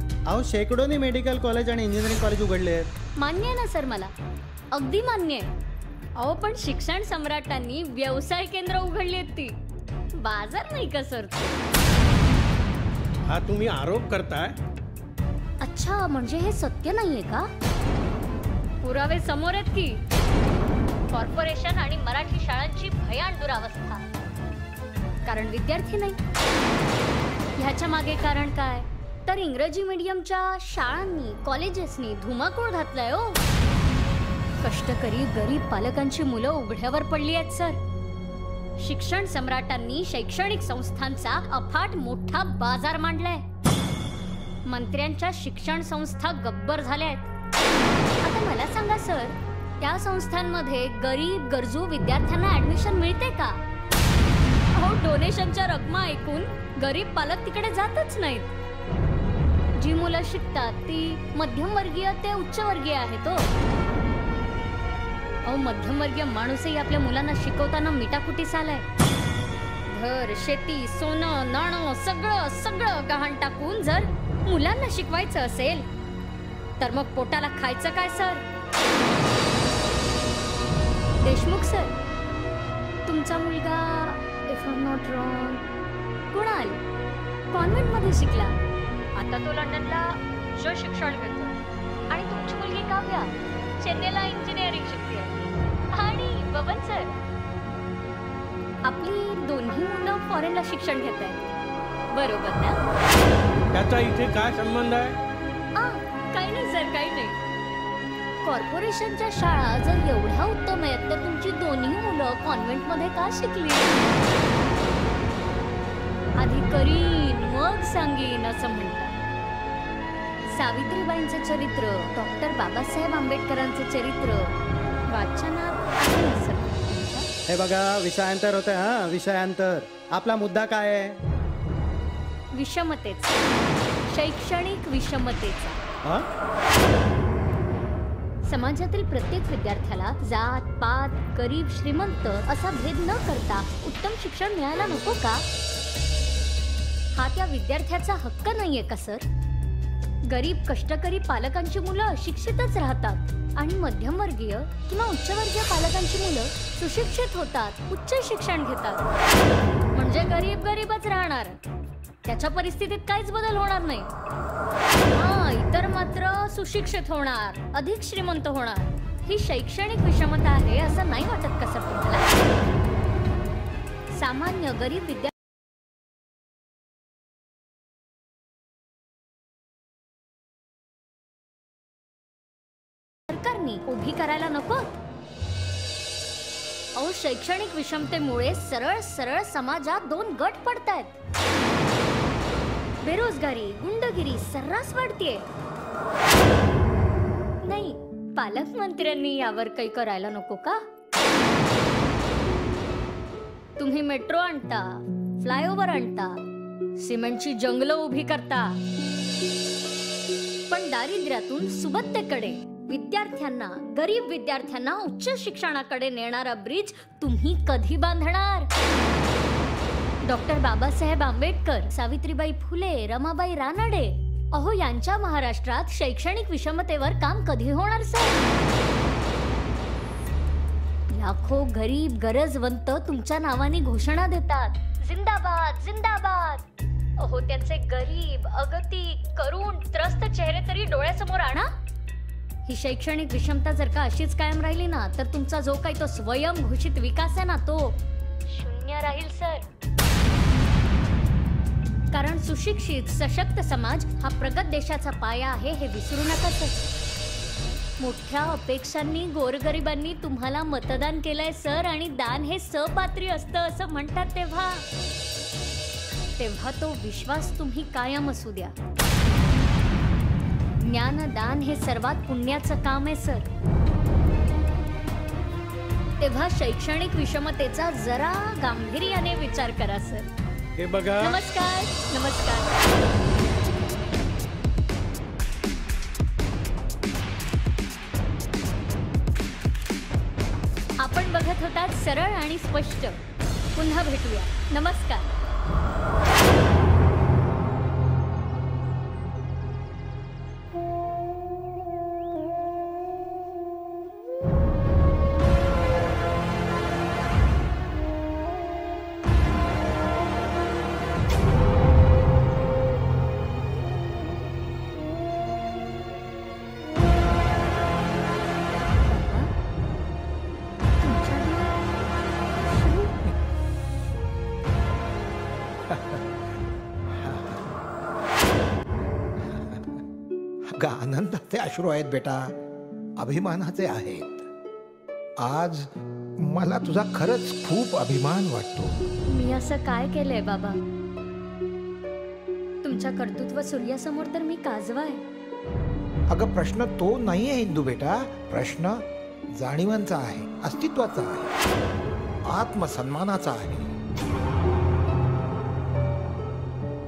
शेकडोनी मेडिकल कॉलेज आणि इंजिनिअरिंग कॉलेज उघडले आहेत. मान्य आहे ना सर, मला अगदी मान्य आहे. पण शिक्षण सम्राटांनी व्यवसाय केंद्र उघडली आहेत, ती बाजार नाही का सर? हा तुम्ही आरोप करताय? अच्छा, म्हणजे हे सत्य नाहीये का? पुरावे समोर आहेत की. कॉर्पोरेशन आणि मराठी शाळांची भयान दुरावस्था. कारण विद्यार्थी नाही. ह्याच्या मागे कारण काय? तर इंग्रजी मीडियमच्या शाळांनी, कॉलेजेसनी धुमाकूळ घातलाय हो. कष्टकरी गरीब पालकांची मुलं उघड्यावर पडली आहेत सर. शिक्षण सम्राटांनी शैक्षणिक संस्थांचा अफाट मोठा बाजार मांडलाय. मंत्र्यांच्या शिक्षण संस्था गब्बर झाल्या आहेत. आता मला सांगा सर, त्या संस्थांमध्ये गरीब गरजू विद्यार्थ्यांना ऍडमिशन मिळते का? डोनेशनच्या रकमा ऐकून गरीब पालक तिकडे जातच नाहीत. जी मुलं शिकतात ती मध्यमवर्गीय ते उच्चवर्गीय आहेत. मध्यमवर्गीय माणूसही आपल्या मुलांना शिकवताना मिटाकुटीस आलाय. घर, शेती, सोनं, नाणं सगळं गहाण टाकून जर मुलांना शिकवायचं असेल तर मग पोटाला खायचं काय सर? देशमुख सर, तुमचा मुलगा if I am not wrong Kunal convent मध्ये शिकला. आता तो लंडनला शिक्षण घेतो. आणि तुमची मुलगी काव्या चेन्नईला इंजिनिअरिंग शिकते. आणि बबन सर, आपली दोन्ही मुलं फॉरेनला शिक्षण घेत आहेत, बरोबर ना? त्याचा इथे काय संबंध आहे? काही नाही सर, काही नाही. कॉर्पोरेशनच्या शाळा जर एवढ्या उत्तम आहेत तर तुमची दोन्ही मुलं कॉन्व्हेंट मध्ये का शिकली? आधी करीन मग सांगेन असं म्हणतात. सावित्रीबाईंचे चरित्र, डॉक्टर बाबासाहेब आंबेडकरांचे चरित्र वाचनात आहे सर. हे बघा, विषयांतर होतंय. विषयांतर. आपला मुद्दा काय आहे? विषमतेचा, शैक्षणिक विषमतेचा. समाजातील प्रत्येक विद्यार्थ्याला जात पात, गरीब श्रीमंत असा भेद न करता उत्तम शिक्षण मिळायला नको का? हा त्या विद्यार्थ्याचा हक्क नाहीये का सर? गरीब कष्टकरी पालकांची मुलं शिक्षितच राहतात आणि मध्यमवर्गीय किंवा उच्चवर्गीय पालकांची मुलं सुशिक्षित होतात, उच्च शिक्षण घेतात. म्हणजे गरीब गरीबच राहणार, त्याच्या परिस्थितीत काहीच बदल होणार नाही. इतर मात्र सुशिक्षित होणार, अधिक श्रीमंत होणार. ही शैक्षणिक विषमता आहे असं नाही वाटत का सर तुम्हाला? सामान्य गरीब विद्यार्थी सरकारने उभी करायला नको? शैक्षणिक विषमतेमुळे सरळ सरळ समाजात दोन गट पडतायत. बेरोजगारी, गुंडगिरी सर्रास वाढतीये. नाही, पालकमंत्र्यांनी यावर काही करायला नको का? तुम्ही मेट्रो आणता, फ्लायओव्हर आणता, सिमेंटची जंगलं उभी करता, पण दारिद्र्यातून सुबत्तेकडे विद्यार्थ्यांना, गरीब विद्यार्थ्यांना उच्च शिक्षणाकडे नेणारा ब्रिज तुम्ही कधी बांधणार? डॉक्टर बाबासाहेब आंबेडकर, सावित्रीबाई फुले, रमाबाई रानडे, यांच्या महाराष्ट्रात शैक्षणिक विषमतेवर काम कधी होणार सर? लाखो गरीब गरजवंत तुमच्या नावाने घोषणा देतात, जिंदाबाद जिंदाबाद. त्यांचे गरीब, अगतिक, करुण, त्रस्त चेहरे तरी डोळ्यासमोर आणा. ही शैक्षणिक विषमता जर का अशीच कायम राहिली ना तर तुमचा जो काही तो स्वयं घोषित विकास आहे ना तो आज्ञा राहील सर. कारण सुशिक्षित सशक्त समाज हा प्रगत देशाचा पाया आहे हे विसरू नका सर. मोठ्या अपेक्षांनी गोरगरिबांनी तुम्हाला मतदान केलंय सर, आणि दान हे सपात्री असतं असं म्हणतात तेव्हा तो विश्वास तुम्ही कायम असू द्या. ज्ञानदान हे सर्वात पुण्याचं काम आहे सर. तेव्हा शैक्षणिक विषमतेचा जरा गांभीर्याने विचार करा सर. हे बघा. नमस्कार. नमस्कार. आपण बघत होतात सरळ आणि स्पष्ट. पुन्हा भेटूया. नमस्कार. आनंदाचे अश्रू आहेत बेटा, अभिमानाचे आहेत. आज मला तुझा खरंच खूप अभिमान वाटतो. मी असं काय केलंय बाबा? तुमच्या कर्तृत्व सूर्यासमोर तर मी काजवा आहे. अगं प्रश्न तो नाहीये इंदू बेटा, प्रश्न जाणीवांचा आहे, अस्तित्वाचा आहे, आत्मसन्मानाचा आहे.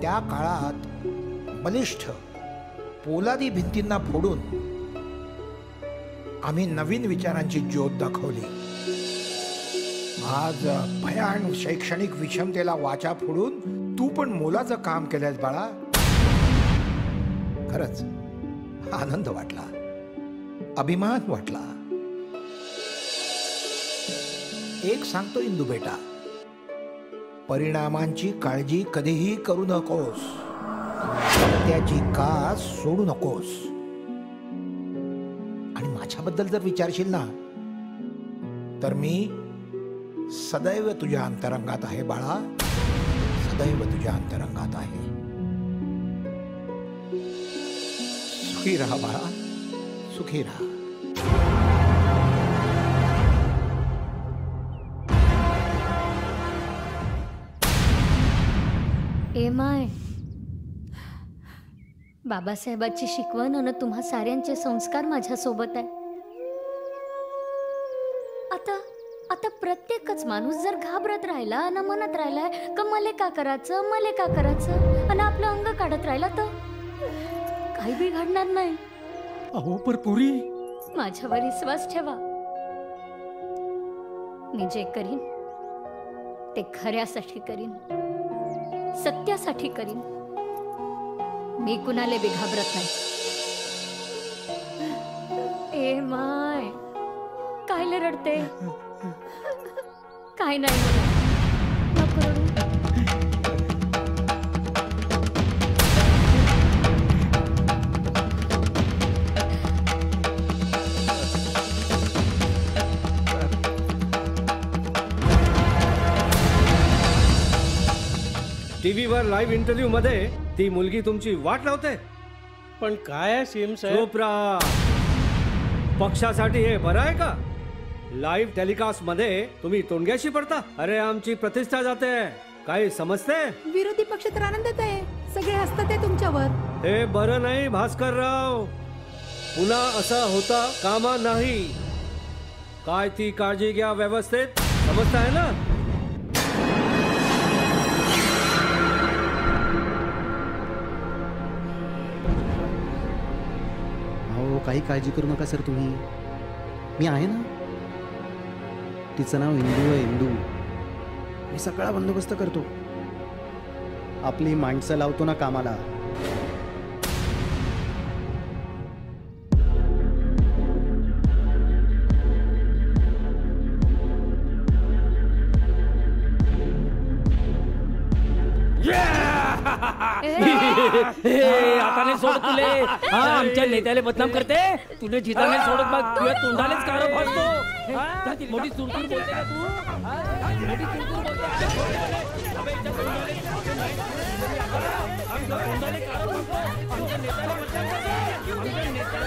त्या काळात बलिष्ठ पोलादी भिंतींना फोडून आम्ही नवीन विचारांची ज्योत दाखवली. आज भयान शैक्षणिक विषमतेला वाचा फोडून तू पण मोलाचं काम केलंयस बाळा. खरंच आनंद वाटला, अभिमान वाटला. एक सांगतो इंदू बेटा, परिणामांची काळजी कधीही करू नकोस, त्याची कास सोडू नकोस. आणि माझ्याबद्दल जर विचारशील ना, तर मी सदैव तुझ्या अंतरंगात आहे बाळा, सदैव तुझ्या अंतरंगात आहे. सुखी राहा बाळा, सुखी राहा. माय, बाबासाहेबांची शिकवण आणि तुम्हा साऱ्यांचे संस्कार माझ्या सोबत आहे. आता प्रत्येकच माणूस जर घाबरत राहिला आणि म्हणत राहिलाय का मले का करायचं, मले का करायचं, आणि आपलं अंग काढत राहिला तर काही बी घडणार नाही. अहो पर पुरी, माझ्यावर विश्वास ठेवा. मी जे करीन ते खऱ्यासाठी करीन, सत्यासाठी करीन. मी कुणाला बी घाबरत नाही. ए माय, कायले रडते? काय नाही मला, नको रडू. टीव्हीवर लाईव्ह इंटरव्ह्यू मध्ये ती मुलगी तुमची वाट लावते. पण काय आहे सीएम साहेब? चुप राहा. पक्षासाठी हे बरं आहे का? लाईव्ह टेलिकास्ट मध्ये तुम्ही तोंडग्याशी पडता. अरे आमची प्रतिष्ठा जाते, काही समजते? विरोधी पक्ष तर आनंदात आहे, सगळे हसतात आहे तुमच्यावर. हे बरं नाही भास्करराव, पुन्हा असा होता कामा नाही. काय ती काळजी घ्या व्यवस्थित, समजताय ना? काही काळजी करू नका सर, तुम्ही, मी आहे ना. तिचं नाव इंदू आहे, इंदू. मी सगळा बंदोबस्त करतो. आपली माणसं लावतो ना कामाला. आता नाही सोड तुले. हा, आमच्या नेत्याला बदनाम करते. तुले जिता नाही सोडत बघ. तुझ्या तोंडालेच कार फासतो. मोठी चुरचूर बोलते का तू? मोठी चुरचूर बोलते. अबे, इथं तोंडाले कार फासतो. आमच्या तोंडाले कार फासतो. आमच्या नेत्याला बदनाम करते. आमच्या नेत्याला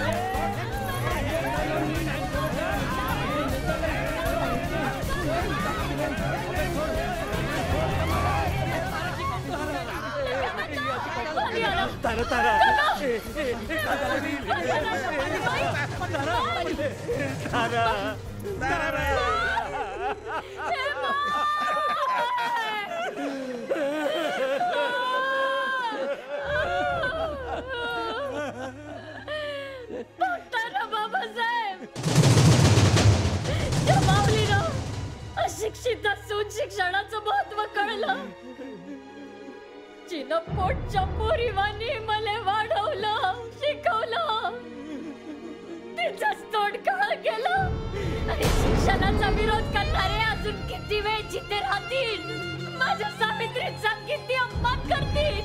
तारा तारा बाबासाहेब माऊलीनं अशिक्षित असून शिक्षणाचं महत्व कळलं. जिनं पोटच्या पोरीवानी मला वाढवलं शिकवलं तिचंच तोंड काळ केलं. आणि शिक्षणाचा विरोध करणारे अजून किती वेळ जिथे राहतील. माझ्या सावित्रीचा किती अपमान करतील.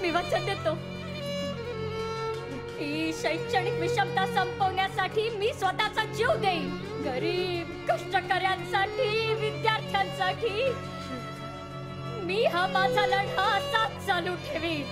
मी वचन देतो ही शैक्षणिक विषमता संपवण्यासाठी मी स्वतःचा जीव देईन. गरीब कष्टकऱ्यांसाठी विद्यार्थ्यांसाठी मी हा माझा लढा असाच चालू ठेवीन.